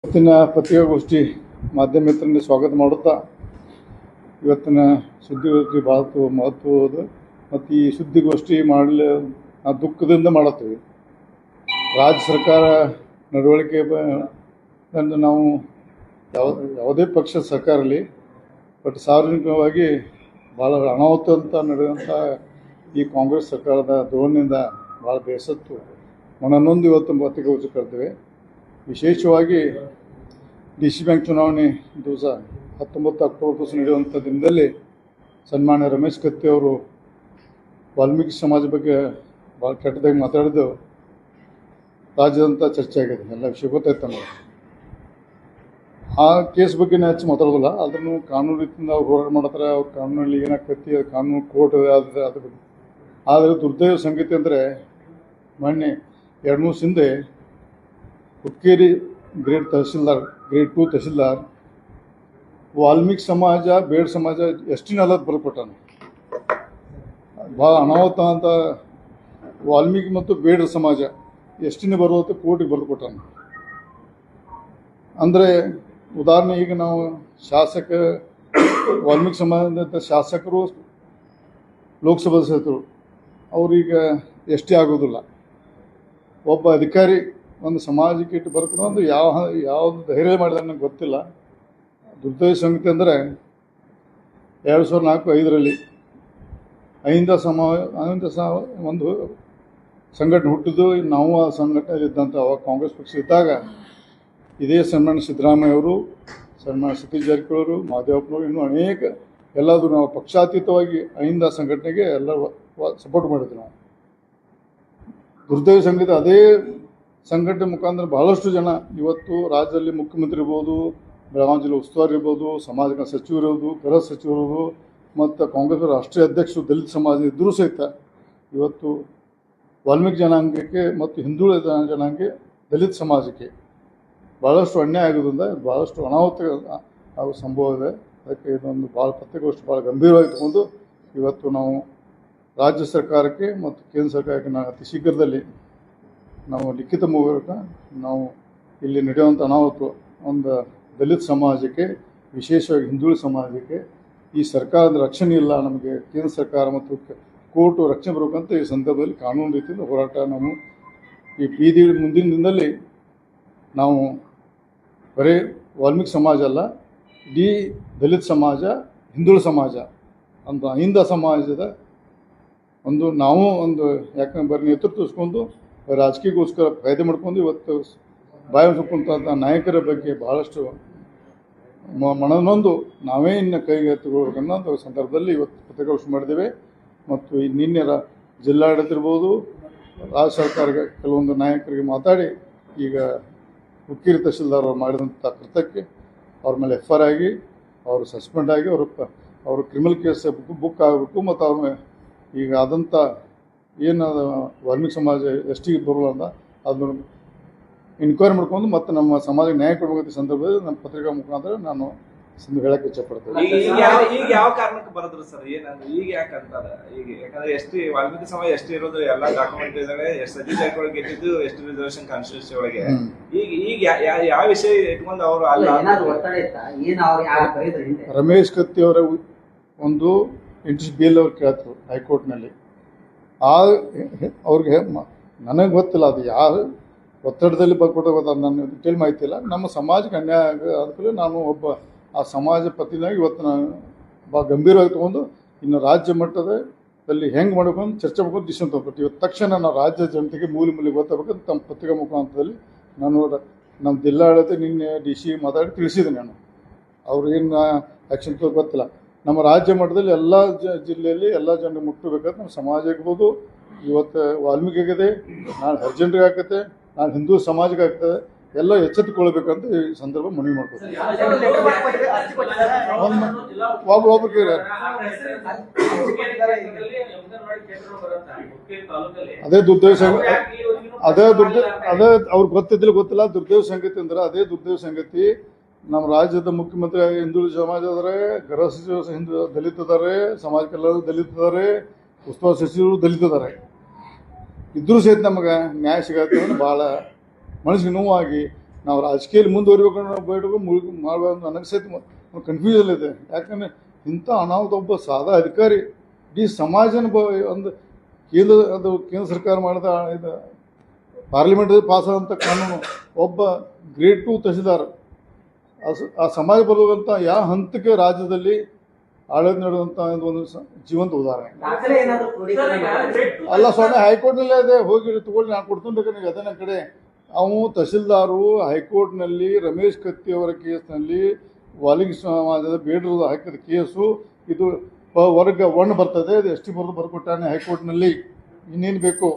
ಇವತ್ತಿನ ಪತ್ರಿಕಾಗೋಷ್ಠಿ ಮಾಧ್ಯಮ ಮಿತ್ರರಿಗೆ ಸ್ವಾಗತ ಮಾಡುತ್ತಾ, ಇವತ್ತಿನ ಸುದ್ದಿಗೋಷ್ಠಿ ಭಾಳ ಮಹತ್ವವಾದ ಮತ್ತು ಈ ಸುದ್ದಿಗೋಷ್ಠಿ ಮಾಡಲು ನಾವು ದುಃಖದಿಂದ ಮಾಡುತ್ತೀವಿ. ರಾಜ್ಯ ಸರ್ಕಾರ ನಡವಳಿಕೆ ನಾವು ಯಾವುದೇ ಪಕ್ಷದ ಸರ್ಕಾರ ಇರಲಿ, ಬಟ್ ಸಾರ್ವಜನಿಕವಾಗಿ ಭಾಳ ಅನಾಹುತ ನಡೆಯುವಂಥ ಈ ಕಾಂಗ್ರೆಸ್ ಸರ್ಕಾರದ ಧೋರಣೆಯಿಂದ ಭಾಳ ಬೇಸತ್ತು ಮನನೊಂದು ಇವತ್ತು ಪತ್ರಿಕಾಗೋಷ್ಠಿ ಕರೆದಿವೆ. ವಿಶೇಷವಾಗಿ ಡಿ ಸಿ ಬ್ಯಾಂಕ್ ಚುನಾವಣೆ ದಿವಸ 19 ಅಕ್ಟೋಬರ್ ದಿವಸ ನಡೆಯುವಂಥ ದಿನದಲ್ಲಿ ಸನ್ಮಾನ್ಯ ರಮೇಶ್ ಕತ್ತಿ ಅವರು ವಾಲ್ಮೀಕಿ ಸಮಾಜ ಬಗ್ಗೆ ಭಾಳ ಕೆಟ್ಟದಾಗಿ ಮಾತಾಡಿದ್ದು ರಾಜ್ಯದಂಥ ಚರ್ಚೆ ಆಗಿದೆ. ಎಲ್ಲ ವಿಷಯ ಗೊತ್ತಾಯ್ತು ನಮಗೆ. ಆ ಕೇಸ್ ಬಗ್ಗೆ ಹೆಚ್ಚು ಮಾತಾಡೋದಿಲ್ಲ, ಅದನ್ನು ಕಾನೂನು ರೀತಿಯಿಂದ ಅವ್ರು ಹೋರಾಟ ಮಾಡ್ತಾರೆ. ಅವ್ರ ಕಾನೂನಲ್ಲಿ ಏನಾಗ್ತೈತಿ, ಅದು ಕಾನೂನು ಕೋರ್ಟ್ ಅದ್ರ ಬಗ್ಗೆ. ಆದರೆ ದುರ್ದೈವ ಸಂಗತಿ ಅಂದರೆ ಮೊನ್ನೆ 2 ದಿವಸ ಹಿಂದೆ ಹುಕ್ಕೇರಿ ಗ್ರೇಡ್ 2 ತಹಸೀಲ್ದಾರ್ ವಾಲ್ಮೀಕಿ ಸಮಾಜ ಬೇಡ ಸಮಾಜ ಎಷ್ಟಿನಲ್ಲದ ಬರೆದುಕೊಟ್ಟಾನೆ. ಭಾಳ ಅನಾಹುತ ಅಂತ ವಾಲ್ಮೀಕಿ ಮತ್ತು ಬೇಡ ಸಮಾಜ ಎಷ್ಟಿನ ಬರುವಂಥ ಕೋರ್ಟಿಗೆ ಬರೆದುಕೊಟ್ಟಾನೆ. ಅಂದರೆ ಉದಾಹರಣೆ, ಈಗ ನಾವು ವಾಲ್ಮೀಕಿ ಸಮಾಜದ ಶಾಸಕರು ಲೋಕಸಭಾ ಸದಸ್ಯರು ಅವ್ರೀಗ ಎಷ್ಟೇ ಆಗೋದಿಲ್ಲ. ಒಬ್ಬ ಅಧಿಕಾರಿ ಒಂದು ಸಮಾಜಕ್ಕೆ ಇಟ್ಟು ಬರ್ಕೊಂಡು ಒಂದು ಯಾವುದು ಧೈರ್ಯ ಮಾಡಿದ ನನಗೆ ಗೊತ್ತಿಲ್ಲ. ದುರ್ದೈವ ಸಂಗತಿ ಅಂದರೆ 2004-05ರಲ್ಲಿ ಅಹಿಂದ ಒಂದು ಸಂಘಟನೆ ಹುಟ್ಟಿದ್ದು. ನಾವು ಆ ಸಂಘಟನೆಯಲ್ಲಿದ್ದಂಥ ಅವಾಗ ಕಾಂಗ್ರೆಸ್ ಪಕ್ಷ ಇದ್ದಾಗ ಇದೇ ಸನ್ಮಾನ್ಯ ಸಿದ್ದರಾಮಯ್ಯ ಅವರು, ಸನ್ಮಾನ್ಯ ಸತೀಶ್ ಜಾರಕಿಹೊಳಿ ಅವರು, ಮಹದೇವಪ್ಪನವರು, ಇನ್ನೂ ಅನೇಕ ಎಲ್ಲಾದರೂ ನಾವು ಪಕ್ಷಾತೀತವಾಗಿ ಅಹಿಂದ ಸಂಘಟನೆಗೆ ಎಲ್ಲ ಸಪೋರ್ಟ್ ಮಾಡಿದ್ವಿ. ನಾವು ದುರ್ದೈವ ಸಂಗೀತ ಅದೇ ಸಂಘಟನೆ ಮುಖಾಂತರ ಬಹಳಷ್ಟು ಜನ ಇವತ್ತು ರಾಜ್ಯದಲ್ಲಿ ಮುಖ್ಯಮಂತ್ರಿ ಇರ್ಬೋದು, ಬೆಳಗಾವಿ ಜಿಲ್ಲೆ ಉಸ್ತುವಾರಿ ಇರ್ಬೋದು, ಸಮಾಜ ಕಲ್ಯಾಣ ಸಚಿವರು ಇರ್ಬೋದು, ಗೃಹ ಸಚಿವರು ಇರ್ಬೋದು, ಮತ್ತು ಕಾಂಗ್ರೆಸ್ ರಾಷ್ಟ್ರೀಯ ಅಧ್ಯಕ್ಷರು ದಲಿತ ಸಮಾಜ ಇದ್ದರೂ ಸಹಿತ ಇವತ್ತು ವಾಲ್ಮೀಕಿ ಜನಾಂಗಕ್ಕೆ ಮತ್ತು ಹಿಂದುಳಿದ ಜನಾಂಗಕ್ಕೆ ದಲಿತ ಸಮಾಜಕ್ಕೆ ಭಾಳಷ್ಟು ಅನ್ಯಾಯ ಆಗೋದ್ರಿಂದ ಭಾಳಷ್ಟು ಅನಾಹುತ ಆಗೋ ಸಂಭವ ಇದೆ. ಅದಕ್ಕೆ ಇದೊಂದು ಭಾಳ ಪತ್ರಿಕಾಗೋಷ್ಠಿ ಭಾಳ ಗಂಭೀರವಾಗಿ ತಗೊಂಡು ಇವತ್ತು ನಾವು ರಾಜ್ಯ ಸರ್ಕಾರಕ್ಕೆ ಮತ್ತು ಕೇಂದ್ರ ಸರ್ಕಾರಕ್ಕೆ ನಾವು ಅತಿ ಶೀಘ್ರದಲ್ಲಿ ನಾವು ಲಿಖಿತ ಮೂಲಕ ನಾವು ಇಲ್ಲಿ ನಡೆಯುವಂಥ ಅನಾಹುತ ಒಂದು ದಲಿತ ಸಮಾಜಕ್ಕೆ, ವಿಶೇಷವಾಗಿ ಹಿಂದುಳಿದ ಸಮಾಜಕ್ಕೆ ಈ ಸರ್ಕಾರದ ರಕ್ಷಣೆ ಇಲ್ಲ, ನಮಗೆ ಕೇಂದ್ರ ಸರ್ಕಾರ ಮತ್ತು ಕೋರ್ಟು ರಕ್ಷಣೆ ಬರಬೇಕಂತ ಈ ಸಂದರ್ಭದಲ್ಲಿ ಕಾನೂನು ರೀತಿಯಿಂದ ಹೋರಾಟ ನಾವು ಈ ಬೀದಿ ಮುಂದಿನ ದಿನದಲ್ಲಿ ನಾವು ಬರೀ ವಾಲ್ಮೀಕಿ ಸಮಾಜ ಅಲ್ಲ, ಇಡೀ ದಲಿತ ಸಮಾಜ, ಹಿಂದುಳಿದ ಸಮಾಜ ಅಂತ ಅಹಿಂದ ಸಮಾಜದ ನಾವು ಯಾಕಂದ್ರೆ ಬರೀ ನೇತೃತ್ವ ಇಸ್ಕೊಂಡು ರಾಜಕೀಯಕ್ಕೋಸ್ಕರ ಫಾಯ್ದೆ ಮಾಡ್ಕೊಂಡು ಇವತ್ತು ಬಾಯಿ ಸುಕ್ಕುವಂಥ ನಾಯಕರ ಬಗ್ಗೆ ಭಾಳಷ್ಟು ಮನನೊಂದು ನಾವೇ ಇನ್ನು ಕೈಗೆ ಎತ್ತಿಕೊಳ್ಳಬೇಕನ್ನೋ ಸಂದರ್ಭದಲ್ಲಿ ಇವತ್ತು ಪತ್ರಿಕಾಗೋಷ್ಠಿ ಮಾಡಿದ್ದೇವೆ. ಮತ್ತು ನಿನ್ನೆ ಜಿಲ್ಲಾಡಳಿತ ಇರ್ಬೋದು, ರಾಜ್ಯ ಸರ್ಕಾರಕ್ಕೆ ಕೆಲವೊಂದು ನಾಯಕರಿಗೆ ಮಾತಾಡಿ ಈಗ ಹುಕ್ಕೇರಿ ತಹಸೀಲ್ದಾರ್ ಅವರು ಮಾಡಿದಂಥ ಕೃತ್ಯಕ್ಕೆ ಅವ್ರ ಮೇಲೆ FIR ಆಗಿ ಅವರು ಸಸ್ಪೆಂಡ್ ಆಗಿ ಅವರು ಕ್ರಿಮಿನಲ್ ಕೇಸ್ ಬುಕ್ ಆಗಬೇಕು. ಮತ್ತು ಅವ್ರ ಈಗ ಆದಂಥ ಏನು ವಾಲ್ಮೀಕಿ ಸಮಾಜ ಎಷ್ಟಿಗೆ ಬರೋಲ್ಲ ಅಂತ ಅದನ್ನು ಇನ್ಕ್ವೈರಿ ಮಾಡ್ಕೊಂಡು ಮತ್ತು ನಮ್ಮ ಸಮಾಜಕ್ಕೆ ನ್ಯಾಯ ಕೊಡಬೇಕಂತ ಸಂದರ್ಭದಲ್ಲಿ ನಮ್ಮ ಪತ್ರಿಕಾ ಮುಖಾಂತರ ನಾನು ಹೇಳಕ್ಕೆ ಇಚ್ಛಪಡ್ತೇನೆ. ಈಗ ಯಾವ ಕಾರಣಕ್ಕೆ ಬರೋದ್ರು ಸರ್? ಏನಂದ್ರೆ ಈಗ ಯಾಕೆ ಅಂತಾರೆ? ಈಗ ಯಾಕಂದ್ರೆ ವಾಲ್ಮೀಕಿ ಸಮಾಜ ಇರೋದು ಎಲ್ಲ ಡಾಕ್ಯುಮೆಂಟ್ ಇದಾವೆ, ಸತೀಶ್ ಜಾರಕಿಹೊಳಿ ಗೆದ್ದಿದ್ದು ರಿಸರ್ವೇಶನ್ ಕಾನ್ಸ್ಟಿಟ್ಯೂನ್ಸಿ ಒಳಗೆ. ಈಗ ಯಾವ ವಿಷಯ ಇಟ್ಕೊಂಡು ಅವರು ರಮೇಶ್ ಕತ್ತಿ ಅವರ ಒಂದು ಇಂಟ್ರೆಸ್ಟ್ ಬಿಲ್ ಅವ್ರು ಕೇಳ್ತಾರೆ ಹೈಕೋರ್ಟ್ನಲ್ಲಿ. ಅವ್ರಿಗೆ ನನಗೆ ಗೊತ್ತಿಲ್ಲ ಅದು ಯಾರು ಒತ್ತಡದಲ್ಲಿ ಬರ್ಕೊಟ್ಟು ಗೊತ್ತಾಗ ನನ್ನ ಡೀಟೇಲ್ ಮಾಹಿತಿ ಇಲ್ಲ. ನಮ್ಮ ಸಮಾಜಕ್ಕೆ ಅನ್ಯಾಯ ಅದಕ್ಕೆ ನಾನು ಒಬ್ಬ ಆ ಸಮಾಜ ಪತಿನಾಗಿ ಇವತ್ತು ನಾನು ಭಾಳ ಗಂಭೀರವಾಗಿ ತೊಗೊಂಡು ಇನ್ನು ರಾಜ್ಯ ಮಟ್ಟದಲ್ಲಿ ಹೆಂಗೆ ಮಾಡಬೇಕು ಅಂತ ಚರ್ಚೆ ಮಾಡ್ಕೊಂಡು ಡಿಸಿಷನ್ ತೊಗೊಟ್ಟು ಇವತ್ತು ತಕ್ಷಣ ನಾವು ರಾಜ್ಯ ಜನತೆಗೆ ಮೂಲೆ ಗೊತ್ತಾಗಬೇಕಂತ ತಮ್ಮ ಪತ್ರಿಕಾ ಮುಖಾಂತರದಲ್ಲಿ ನಾನು ನಮ್ಮ ಜಿಲ್ಲಾಡಳಿತ ನಿನ್ನೆ DC ಮಾತಾಡಿ ತಿಳಿಸಿದೆ. ನಾನು ಅವ್ರು ಏನು ಆ್ಯಕ್ಷನ್ ಗೊತ್ತಿಲ್ಲ. ನಮ್ಮ ರಾಜ್ಯ ಮಟ್ಟದಲ್ಲಿ ಎಲ್ಲ ಜಿಲ್ಲೆಯಲ್ಲಿ ಎಲ್ಲ ಜನರಿಗೆ ಮುಟ್ಟಬೇಕಂತ ನಮ್ಮ ಸಮಾಜ ಇರ್ಬೋದು. ಇವತ್ತು ವಾಲ್ಮೀಕಿ ಆಗಿದೆ, ನಾಳೆ ಹರಿಜನರಿಗೆ ಆಗ್ತದೆ, ನಾಳೆ ಹಿಂದೂ ಸಮಾಜಕ್ಕೆ ಆಗ್ತದೆ. ಎಲ್ಲ ಎಚ್ಚೆತ್ತುಕೊಳ್ಬೇಕಂತ ಈ ಸಂದರ್ಭ ಮನವಿ ಮಾಡ್ಕೊಳ್ತೀವಿ. ಒಬ್ಬರಿಗೆ ಅದೇ ಅವ್ರಿಗೆ ಗೊತ್ತಿಲ್ಲ. ದುರ್ದೈವ ಸಂಗತಿ ಅಂದ್ರೆ ಅದೇ ದುರ್ದೈವ ಸಂಗತಿ. ನಮ್ಮ ರಾಜ್ಯದ ಮುಖ್ಯಮಂತ್ರಿ ಹಿಂದುಳಿದ ಸಮಾಜ ಇದ್ದಾರೆ, ಗೃಹ ಸಚಿವರು ದಲಿತ ಇದ್ದಾರೆ, ಸಮಾಜ ಕಲ್ಯಾಣ ದಲಿತ ಇದ್ದಾರೆ, ಉಸ್ತುವಾರಿ ಸಚಿವರು ದಲಿತ ಇದ್ದಾರೆ. ಇದ್ರೂ ಸಹಿತ ನಮಗೆ ನ್ಯಾಯ ಸಿಗತ್ತೆ ಭಾಳ ಮನಸ್ಸಿಗೆ ನೋವಾಗಿ ನಾವು ರಾಜಕೀಯದಲ್ಲಿ ಮುಂದುವರಿಬೇಕು ಮಾಡಬೇಕು ನನಗೆ ಸಹಿತ ಕನ್ಫ್ಯೂಷನ್ ಇದೆ. ಯಾಕಂದರೆ ಇಂಥ ಅನಾಹುತ ಒಬ್ಬ ಸಾದಾ ಅಧಿಕಾರಿ ಇಡೀ ಸಮಾಜನ ಒಂದು ಕೇಂದ್ರ ಸರ್ಕಾರ ಮಾಡಿದ ಇದು ಪಾರ್ಲಿಮೆಂಟ್ ಪಾಸ್ ಆದಂಥ ಕಾನೂನು, ಒಬ್ಬ ಗ್ರೇಡ್ 2 ತಹಸೀಲ್ದಾರ್ ಆ ಸಮಾಜ ಬರುವಂಥ ಯಾವ ಹಂತಕ್ಕೆ ರಾಜ್ಯದಲ್ಲಿ ಆಡಳಿತ ನಡೆದಂಥ ಒಂದು ಜೀವಂತ ಉದಾಹರಣೆ. ಅಲ್ಲ ಸ್ವಾಮಿ, ಹೈಕೋರ್ಟ್ನಲ್ಲೇ ಇದೆ, ಹೋಗಿ ತಗೊಳ್ಳಿ, ನಾನು ಕೊಡ್ತೀನಿ ಬೇಕಾದ್ರೆ ಅದೇ ನನ್ನ ಕಡೆ. ಅವು ತಹಸೀಲ್ದಾರು ಹೈಕೋರ್ಟ್ನಲ್ಲಿ ರಮೇಶ್ ಕತ್ತಿ ಅವರ ಕೇಸ್ನಲ್ಲಿ ವಾಲ್ಮೀಕಿ ಸಮಾಜದ ಬೇಡರು ಹಾಕಿದ ಕೇಸು, ಇದು ವರ್ಗ 1 ಬರ್ತದೆ, ಅದು ಎಸ್ ಟಿ ಬರ್ಕೊಟ್ಟಾನೆ ಹೈಕೋರ್ಟ್ನಲ್ಲಿ. ಇನ್ನೇನು ಬೇಕು?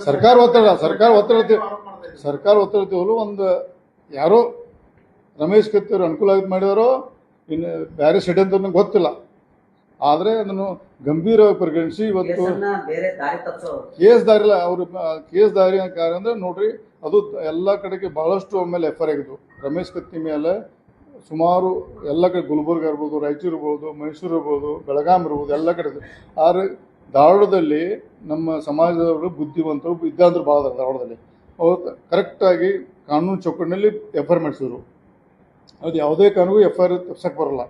ಸರ್ಕಾರ ಒತ್ತಡ ಒಂದು ಯಾರೋ ರಮೇಶ್ ಕತ್ತಿ ಅವರು ಅನುಕೂಲ ಆಗಿ ಮಾಡಿದಾರೋ ಇನ್ನು ಬೇರೆ ಷಡ್ಯಂತ್ರ ನನಗೆ ಗೊತ್ತಿಲ್ಲ. ಆದರೆ ಅದನ್ನು ಗಂಭೀರವಾಗಿ ಪರಿಗಣಿಸಿ ಇವತ್ತು ಕೇಸ್ ದಾರಿಲ್ಲ. ಅವರು ಕೇಸ್ ದಾರಿ ಅಂದರೆ ನೋಡ್ರಿ, ಅದು ಎಲ್ಲ ಕಡೆಗೆ ಭಾಳಷ್ಟು ಆಮೇಲೆ ಎಫ್ ಐ ಆರ್ ಆಗಿದ್ದು ರಮೇಶ್ ಕತ್ತಿ ಮೇಲೆ ಸುಮಾರು ಎಲ್ಲ ಕಡೆ, ಗುಲ್ಬರ್ಗ ಇರ್ಬೋದು, ರಾಯಚೂರು ಇರ್ಬೋದು, ಮೈಸೂರು ಇರ್ಬೋದು, ಬೆಳಗಾಂ ಇರ್ಬೋದು, ಎಲ್ಲ ಕಡೆ. ಆದರೆ ಧಾರವಾಡದಲ್ಲಿ ನಮ್ಮ ಸಮಾಜದವರು ಬುದ್ಧಿವಂತರು ವಿದ್ಯಾವಂತರು ಭಾಳ ಅದಾರೆ. ಧಾರವಾಡದಲ್ಲಿ ಅವ್ರು ಕರೆಕ್ಟಾಗಿ ಕಾನೂನು ಚೌಕಟ್ಟಿನಲ್ಲಿ ಎಫ್ ಐ ಆರ್ ಮಾಡಿಸಿದ್ರು. ಅದು ಯಾವುದೇ ಕಾರಣಕ್ಕೂ ಎಫ್ ಐ ಆರ್ ತಪ್ಸಕ್ಕೆ ಬರೋಲ್ಲ.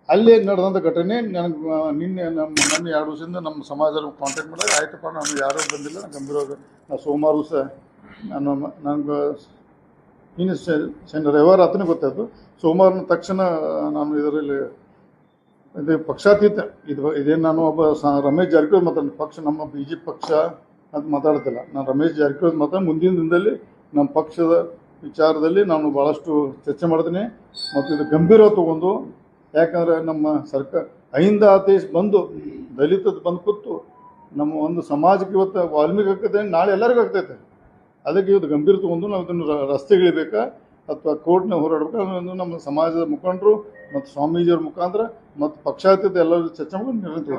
ಅಲ್ಲಿ ನಡೆದಂಥ ಘಟನೆ ನನಗೆ ನಿನ್ನೆ ನಮ್ಮ 2 ದಿವಸದಿಂದ ನಮ್ಮ ಸಮಾಜದಲ್ಲಿ ಕಾಂಟ್ಯಾಕ್ಟ್ ಮಾಡಿದಾಗ, ಆಯ್ತಪ್ಪ ನಾನು ಯಾರೂ ಬಂದಿಲ್ಲ, ಗಂಭೀರವಾಗಿ ನಾನು ಸೋಮವಾರ ದಿವಸ ನನಗೆ ಇನ್ನು ರವಿವಾರ ಆತನೇ ಗೊತ್ತಾಯಿತು. ಸೋಮವಾರನ ತಕ್ಷಣ ನಾನು ಇದರಲ್ಲಿ ಇದು ಪಕ್ಷಾತೀತ ಇದೇನು ನಾನು ಒಬ್ಬ ರಮೇಶ್ ಜಾರಕಿಹೊಳಿ ಮಾತಾಡ ನಮ್ಮ BJP ಪಕ್ಷ ಅಂತ ಮಾತಾಡ್ತಿಲ್ಲ. ನಾನು ರಮೇಶ್ ಜಾರಕಿಹೊಳಿ ಮುಂದಿನ ದಿನದಲ್ಲಿ ನಮ್ಮ ಪಕ್ಷದ ವಿಚಾರದಲ್ಲಿ ನಾನು ಭಾಳಷ್ಟು ಚರ್ಚೆ ಮಾಡ್ತೀನಿ ಮತ್ತು ಇದು ಗಂಭೀರವಾಗಿ ತಗೊಂಡು, ಯಾಕಂದರೆ ನಮ್ಮ ಸರ್ಕಾರ ಅಹಿಂದ ಆದೇಶ ಬಂದು ದಲಿತದ ಬಂದು ಕೂತು ನಮ್ಮ ಒಂದು ಸಮಾಜಕ್ಕೆ ಇವತ್ತು ವಾಲ್ಮೀಕಿ ಆಗ್ತದೆ, ನಾಳೆ ಎಲ್ಲರಿಗೂ ಆಗ್ತೈತೆ. ಅದಕ್ಕೆ ಇವತ್ತು ಗಂಭೀರ ತಗೊಂಡು ನಾವು ಇದನ್ನು ರಸ್ತೆಗಿಳಿಬೇಕಾ ಅಥವಾ ಕೋರ್ಟ್ನ ಹೋರಾಡಬೇಕಾ ಅನ್ನೋದು ನಮ್ಮ ಸಮಾಜದ ಮುಖಂಡರು ಮತ್ತು ಸ್ವಾಮೀಜಿಯವ್ರ ಮುಖಾಂತರ ಮತ್ತು ಪಕ್ಷಾತೀತ ಎಲ್ಲರೂ ಚರ್ಚೆ ಮಾಡಿ ನಿರ್ಣಯ.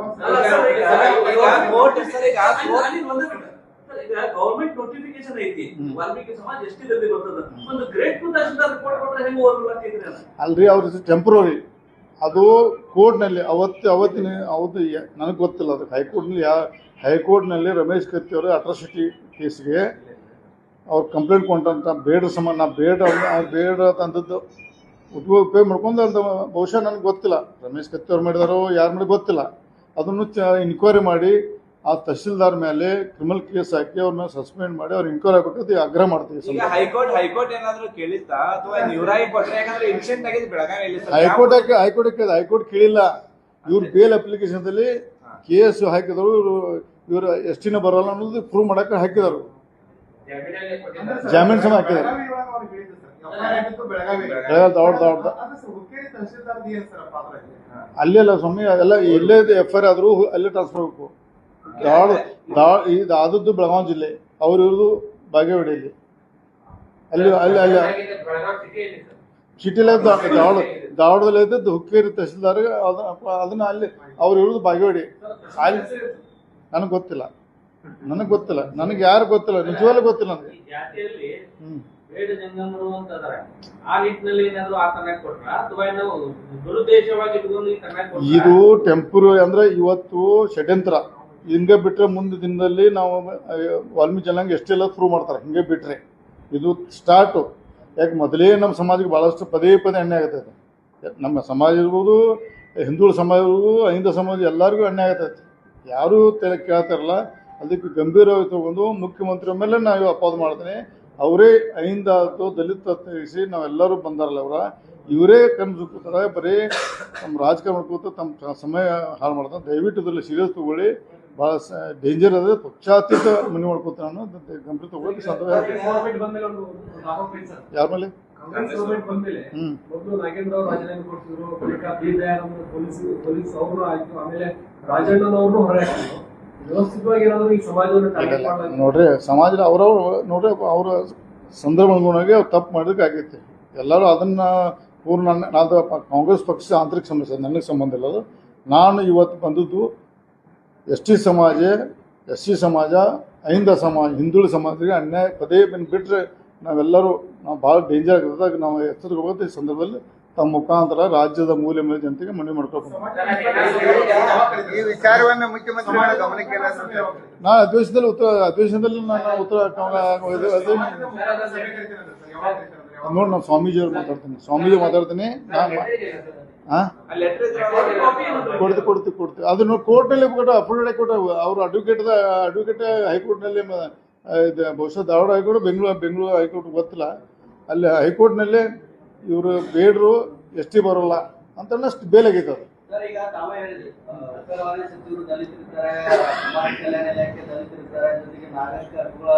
ಗವರ್ಮೆಂಟ್ ನೋಟಿಫಿಕೇಶನ್ ಐತಿ, ವಾಲ್ಮೀಕಿ ಸಮಾಜ ಎಷ್ಟಿದೆ ಗೊತ್ತದ, ಒಂದು ಗ್ರೇಡ್ 2 ತಹಸೀಲ್ದಾರ್ ರಿಪೋರ್ಟ್ ಕೊಟ್ರೆ ಹೆಂಗೆ ಓದಲ್ಲ ಅಲ್ರಿ. ಅವ್ರ ಟೆಂಪ್ರರಿ ಅದು ಕೋರ್ಟ್ನಲ್ಲಿ ಅವತ್ತು ನನಗೆ ಗೊತ್ತಿಲ್ಲ. ಅದಕ್ಕೆ ಹೈಕೋರ್ಟ್ನಲ್ಲಿ ರಮೇಶ್ ಕತ್ತಿ ಅವರು ಅಟ್ರಾಸಿಟಿ ಕೇಸ್ಗೆ ಅವ್ರು ಕಂಪ್ಲೇಂಟ್ ಕೊಂಡಂತ ಬೇಡ ಸಮಾನ ಬೇಡ ತಂದದ್ದು ಉಪಯೋಗ ಮಾಡ್ಕೊಂಡು ಅಂತ ಬಹುಶಃ ನನಗೆ ಗೊತ್ತಿಲ್ಲ. ರಮೇಶ್ ಕತ್ತಿ ಅವ್ರು ಮಾಡಿದಾರೋ ಯಾರು ಮಾಡಿ ಗೊತ್ತಿಲ್ಲ. ಅದನ್ನು ಇನ್ಕ್ವೈರಿ ಮಾಡಿ ಆ ತಹಸೀಲ್ದಾರ್ ಮೇಲೆ ಕ್ರಿಮಿನಲ್ ಕೇಸ್ ಹಾಕಿ ಅವ್ರನ್ನ ಸಸ್ಪೆಂಡ್ ಮಾಡಿ ಅವ್ರು ಇನ್ಕ್ವೈರಿ ಆಗಬೇಕು ಆಗ್ರಹ ಮಾಡ್ತೀವಿ. ಹೈಕೋರ್ಟ್ ಏನಾದ್ರು ಕೇಳಿತ್ತಾ ಅಥವಾ ನೀವ್ರಾಗಿ ಕೊಟ್ರೆ? ಯಾಕಂದ್ರೆ ಇನ್ಸಿಡೆಂಟ್ ಆಗಿದೆ ಬೆಳಗಾವಿಯಲ್ಲಿ. ಹೈಕೋರ್ಟ್ ಕೇಳಿಲ್ಲ. ಇವ್ರು ಬೇಲ್ ಅಪ್ಲಿಕೇಶನ್ದಲ್ಲಿ ಕೇಸ್ ಹಾಕಿದ್ರು, ಇವರು ಎಷ್ಟಿನ ಬರೋಲ್ಲ ಅನ್ನೋದು ಪ್ರೂವ್ ಮಾಡಕ್ಕೆ ಹಾಕಿದರು, ಜಾಮೀನು ಸಮ ಹಾಕಿದ್ದಾರೆ. ಅಲ್ಲೆಲ್ಲ ಸ್ವಾಮಿ ಎಲ್ಲ ಎಲ್ಲೇ ಎಫ್ ಐ ಆರ್ ಆದರೂ ಅಲ್ಲೇ ಟ್ರಾನ್ಸ್ಫರ್ ಆಗಬೇಕು. ಆದದ್ದು ಬೆಳಗಾವಿ ಜಿಲ್ಲೆ, ಅವ್ರು ಇರೋದು ಬಾಗೇವಾಡಿಯಲ್ಲಿ. ಅಲ್ಲಿ ಅಲ್ಲಿ ಅಲ್ಲಿ ಸಿಟಿಲಿ ಧಾರವಾಡದಲ್ಲಿ ಇದ್ದದ್ದು ಹುಕ್ಕೇರಿ ತಹಸೀಲ್ದಾರ್, ಅದನ್ನ ಅಲ್ಲಿ ಅವ್ರು ಇರೋದು ಬಾಗೇವಾಡಿ. ಅಲ್ಲಿ ನನಗೆ ಗೊತ್ತಿಲ್ಲ, ನನಗೆ ಯಾರು ಗೊತ್ತಿಲ್ಲ, ನಿಜವಾಗ್ಲೂ ಗೊತ್ತಿಲ್ಲ ನನಗೆ. ಇದು ಟೆಂಪರರಿ ಅಂದ್ರೆ ಇವತ್ತು ಷಡ್ಯಂತ್ರ. ಹಿಂಗೆ ಬಿಟ್ರೆ ಮುಂದೆ ದಿನದಲ್ಲಿ ನಾವು ವಾಲ್ಮೀಕಿ ಜನಾಂಗ ಎಷ್ಟೆಲ್ಲ ಪ್ರೂವ್ ಮಾಡ್ತಾರೆ. ಹಿಂಗೆ ಬಿಟ್ರೆ ಇದು ಸ್ಟಾರ್ಟು. ಯಾಕೆ ಮೊದಲೇ ನಮ್ಮ ಸಮಾಜಕ್ಕೆ ಭಾಳಷ್ಟು ಪದೇ ಅನ್ಯಾಯ ಆಗತೈತೆ. ನಮ್ಮ ಸಮಾಜ ಇರ್ಬೋದು, ಹಿಂದುಳ ಸಮಾಜ ಇರ್ಬೋದು, ಅಹಿಂದ ಸಮಾಜ ಎಲ್ಲರಿಗೂ ಅನ್ಯಾಯ ಆಗತೈತೆ. ಯಾರೂ ತಲೆ ಕೇಳ್ತಾರಲ್ಲ. ಅದಕ್ಕೆ ಗಂಭೀರವಾಗಿ ತಗೊಂಡು ಮುಖ್ಯಮಂತ್ರಿ ಮೇಲೆ ನಾವು ಅಪವಾದ ಮಾಡ್ತೀನಿ. ಅವರೇ ಅಹಿಂದ ಅಥವಾ ದಲಿತ ತಿಳಿಸಿ ನಾವೆಲ್ಲರೂ ಬಂದಾರಲ್ಲ, ಇವರೇ ಕನ್ಸುತ್ತಾರೆ. ಬರೀ ನಮ್ಮ ರಾಜಕಾರಣ ಕೂತು ತಮ್ಮ ಸಮಯ ಹಾಳು ಮಾಡ್ತಾರೆ. ದಯವಿಟ್ಟು ಇದರಲ್ಲಿ ಸೀರಿಯಸ್ ತಗೊಳ್ಳಿ, ಭಾಳ ಡೇಂಜರ್ ಅದ. ಪಕ್ಷಾತೀತ ಮನೆ ಮಾಡ್ಕೋತಾರೆ ಅನ್ನೋ ಗಂಭೀರ ತಗೊಳ್ಳಿ. ಯಾರ ಮೇಲೆ ನಾಗೇಂದ್ರ ಅವರು ರಾಜೀನಾಮೆ ಕೊಡ್ತಿದ್ರು, ಬಳಿಕ ಪೊಲೀಸ್ ಅವರು ಆಯ್ತು, ಆಮೇಲೆ ರಾಜಣ್ಣನವ್ರನ್ನು ಹೊರಗೆ ವ್ಯವಸ್ಥಿತವಾಗಿ ಏನಾದ್ರು ಈ ಸಮಾಜವನ್ನು ನೋಡ್ರಿ, ಸಮಾಜ ಅವ್ರವ್ರು ನೋಡ್ರಿ ಅವರ ಸಂದರ್ಭ ಅನುಗುಣವಾಗಿ ಅವ್ರು ತಪ್ಪು ಮಾಡೋದಕ್ಕೆ ಆಗೈತಿ. ಎಲ್ಲರೂ ಅದನ್ನ ಪೂರ್ಣ ನಾನು ಕಾಂಗ್ರೆಸ್ ಪಕ್ಷದ ಆಂತರಿಕ ಸಮಸ್ಯೆ, ನನಗೆ ಸಂಬಂಧ ಇಲ್ಲ ಅದು. ನಾನು ಇವತ್ತು ಬಂದದ್ದು ಎಸ್ ಟಿ ಸಮಾಜ, ಅಹಿಂದ ಸಮಾಜ, ಹಿಂದುಳಿದ ಸಮಾಜಕ್ಕೆ ಅನ್ಯಾಯ ಪದೇ ಬಿಟ್ಟರೆ ನಾವು ಭಾಳ ಡೇಂಜರ್ ಆಗಿರೋದಾಗ ನಾವು ಎಚ್ಚರಿಕೆ ಹೋಗುತ್ತೆ. ಈ ಸಂದರ್ಭದಲ್ಲಿ ತಮ್ಮ ಮುಖಾಂತರ ರಾಜ್ಯದ ಮೂಲೆ ಮೂಲೆ ಜನತೆಗೆ ಮನವಿ ಮಾಡ್ಕೊಂಡು ಈ ವಿಚಾರವನ್ನು ಮುಖ್ಯಮಂತ್ರಿಗಳ ಗಮನಕ್ಕೆ ನಾನು ಅಧಿವೇಶನದಲ್ಲಿ ನಾನು ಉತ್ತರ ನೋಡಿ ನಾನು ಸ್ವಾಮೀಜಿಯವ್ರು ಮಾತಾಡ್ತೀನಿ ನಾನು ಕೊಡ್ತೀವಿ ಅದನ್ನು ಕೋರ್ಟ್ನಲ್ಲಿ ಅಫಿಡವಿಟ್ ಕೊಟ್ಟ ಅವರು ಅಡ್ವೊಕೇಟ್ ಹೈಕೋರ್ಟ್ನಲ್ಲಿ ಇದು ಬಹುಶಃ ಧಾರವಾಡ ಹೈಕೋರ್ಟ್ ಬೆಂಗಳೂರು ಹೈಕೋರ್ಟ್ ಗೊತ್ತಿಲ್ಲ, ಅಲ್ಲಿ ಹೈಕೋರ್ಟ್ನಲ್ಲೇ ಇವರು ಬೇಡರು ಎಸ್ ಟಿ ಬರೋಲ್ಲ ಅಂತ ಬೇಲ್ ಆಗೈತೆ ಅದು. ಈಗ ತಾವೇ ಹೇಳಿದ್ರಿ ಉತ್ತರವಾದಿ ಸಚಿವರು ದಲಿತರಿದ್ದಾರೆ, ಸಮಾಜ ಕಲ್ಯಾಣ ಇಲಾಖೆ ದಲಿತರಿದ್ದಾರೆ, ಜೊತೆಗೆ ನಾಗರಿಕ ಹಕ್ಕುಗಳ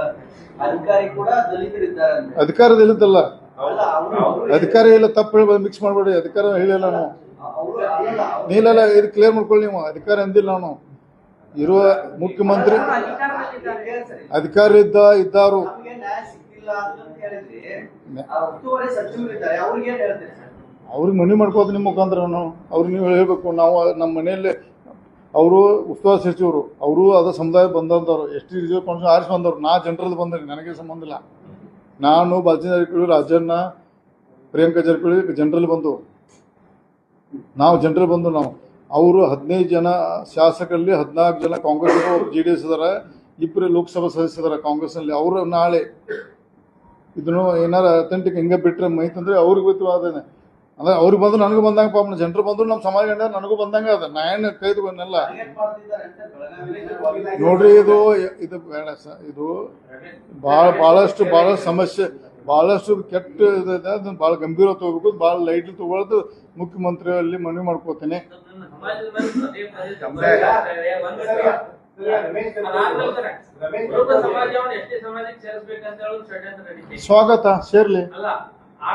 ಅಧಿಕಾರಿ ಕೂಡ ದಲಿತರಿದ್ದಾರೆ ಅಂತ. ಅಧಿಕಾರದಲ್ಲಿದ್ದಲ್ಲ, ಅಧಿಕಾರ ಇಲ್ಲ, ತಪ್ಪು ಹೇಳಿ ಮಿಕ್ಸ್ ಮಾಡಬೇಡಿ. ಅಧಿಕಾರ ಹೇಳಿಲ್ಲ ನಾವು, ನೀಲಲ್ಲ, ಇದು ಕ್ಲಿಯರ್ ಮಾಡ್ಕೊಳ್ಳಿ ನೀವು. ಅಧಿಕಾರ ಅಂದಿಲ್ಲ ನಾನು. ಇರುವ ಮುಖ್ಯಮಂತ್ರಿ ಅಧಿಕಾರ ಇದ್ದಾರು ಅವ್ರಿಗೆ ಮನವಿ ಮಾಡ್ಕೋದು ನಿಮ್ಮ ಮುಖಾಂತರ. ಅವ್ರಿಗೆ ನೀವು ಹೇಳ್ಬೇಕು. ನಾವು ನಮ್ಮ ಮನೆಯಲ್ಲಿ ಅವರು ಉಸ್ತುವಾರಿ ಸಚಿವರು, ಅವರು ಅದ ಸಮುದಾಯ ಬಂದಂಥವ್ರು, ಎಸ್ ಟಿ ರಿಸರ್ವೇಷನ್ ಆರಿಸಿ ಬಂದವರು. ನಾ ಜನರದ್ದು ಬಂದ್ರಿ, ನನಗೆ ಸಂಬಂಧ ಇಲ್ಲ. ನಾನು ಬಾಲಚಂದ್ರ ಜಾರಕಿಹೊಳಿ, ರಾಜಣ್ಣ, ಪ್ರಿಯಾಂಕಾ ಜಾರಕಿಹೊಳಿ ಜನರಲ್ಲಿ ಬಂದು, ನಾವು ಜನರಲ್ಲಿ ಬಂದು ನಾವು ಅವರು 15 ಜನ ಶಾಸಕರಲ್ಲಿ 14 ಜನ ಕಾಂಗ್ರೆಸ್, JDS ಇದಾರ, 2 ಲೋಕಸಭಾ ಸದಸ್ಯರಾರ ಕಾಂಗ್ರೆಸ್ನಲ್ಲಿ. ಅವರು ನಾಳೆ ಇದನ್ನು ಏನಾರ ಅಥೆಂಟಿಕ್ ಹಿಂಗೆ ಬಿಟ್ಟರೆ ಮೈತಂದ್ರೆ ಅವ್ರಿಗೆ ಗೊತ್ತವಾದೇನೆ. ಅಂದ್ರೆ ಅವ್ರಿಗೆ ಬಂದು ನನಗೂ ಬಂದಂಗೆ, ಪಾಪ ಜನರು ಬಂದ್ರು, ನಮ್ಮ ಸಮಾಜ ಗಂಡ ನನಗೂ ಬಂದಂಗೆ ಅದ. ನಾ ಏನು ಕೈದು ಬಂದೆಲ್ಲ ನೋಡ್ರಿ. ಇದು ಬೇಡ ಸರ್. ಇದು ಭಾಳಷ್ಟು ಸಮಸ್ಯೆ, ಭಾಳಷ್ಟು ಕೆಟ್ಟ ಇದೆ. ಅದನ್ನ ಭಾಳ ಗಂಭೀರ ತಗೋಬೇಕು, ಭಾಳ ಲೈಟ್ ತಗೊಳ್ಳೋದು. ಮುಖ್ಯಮಂತ್ರಿಯಲ್ಲಿ ಮನವಿ ಮಾಡ್ಕೋತೀನಿ. ಸ್ವಾಗತ, ಸೇರ್ಲಿ,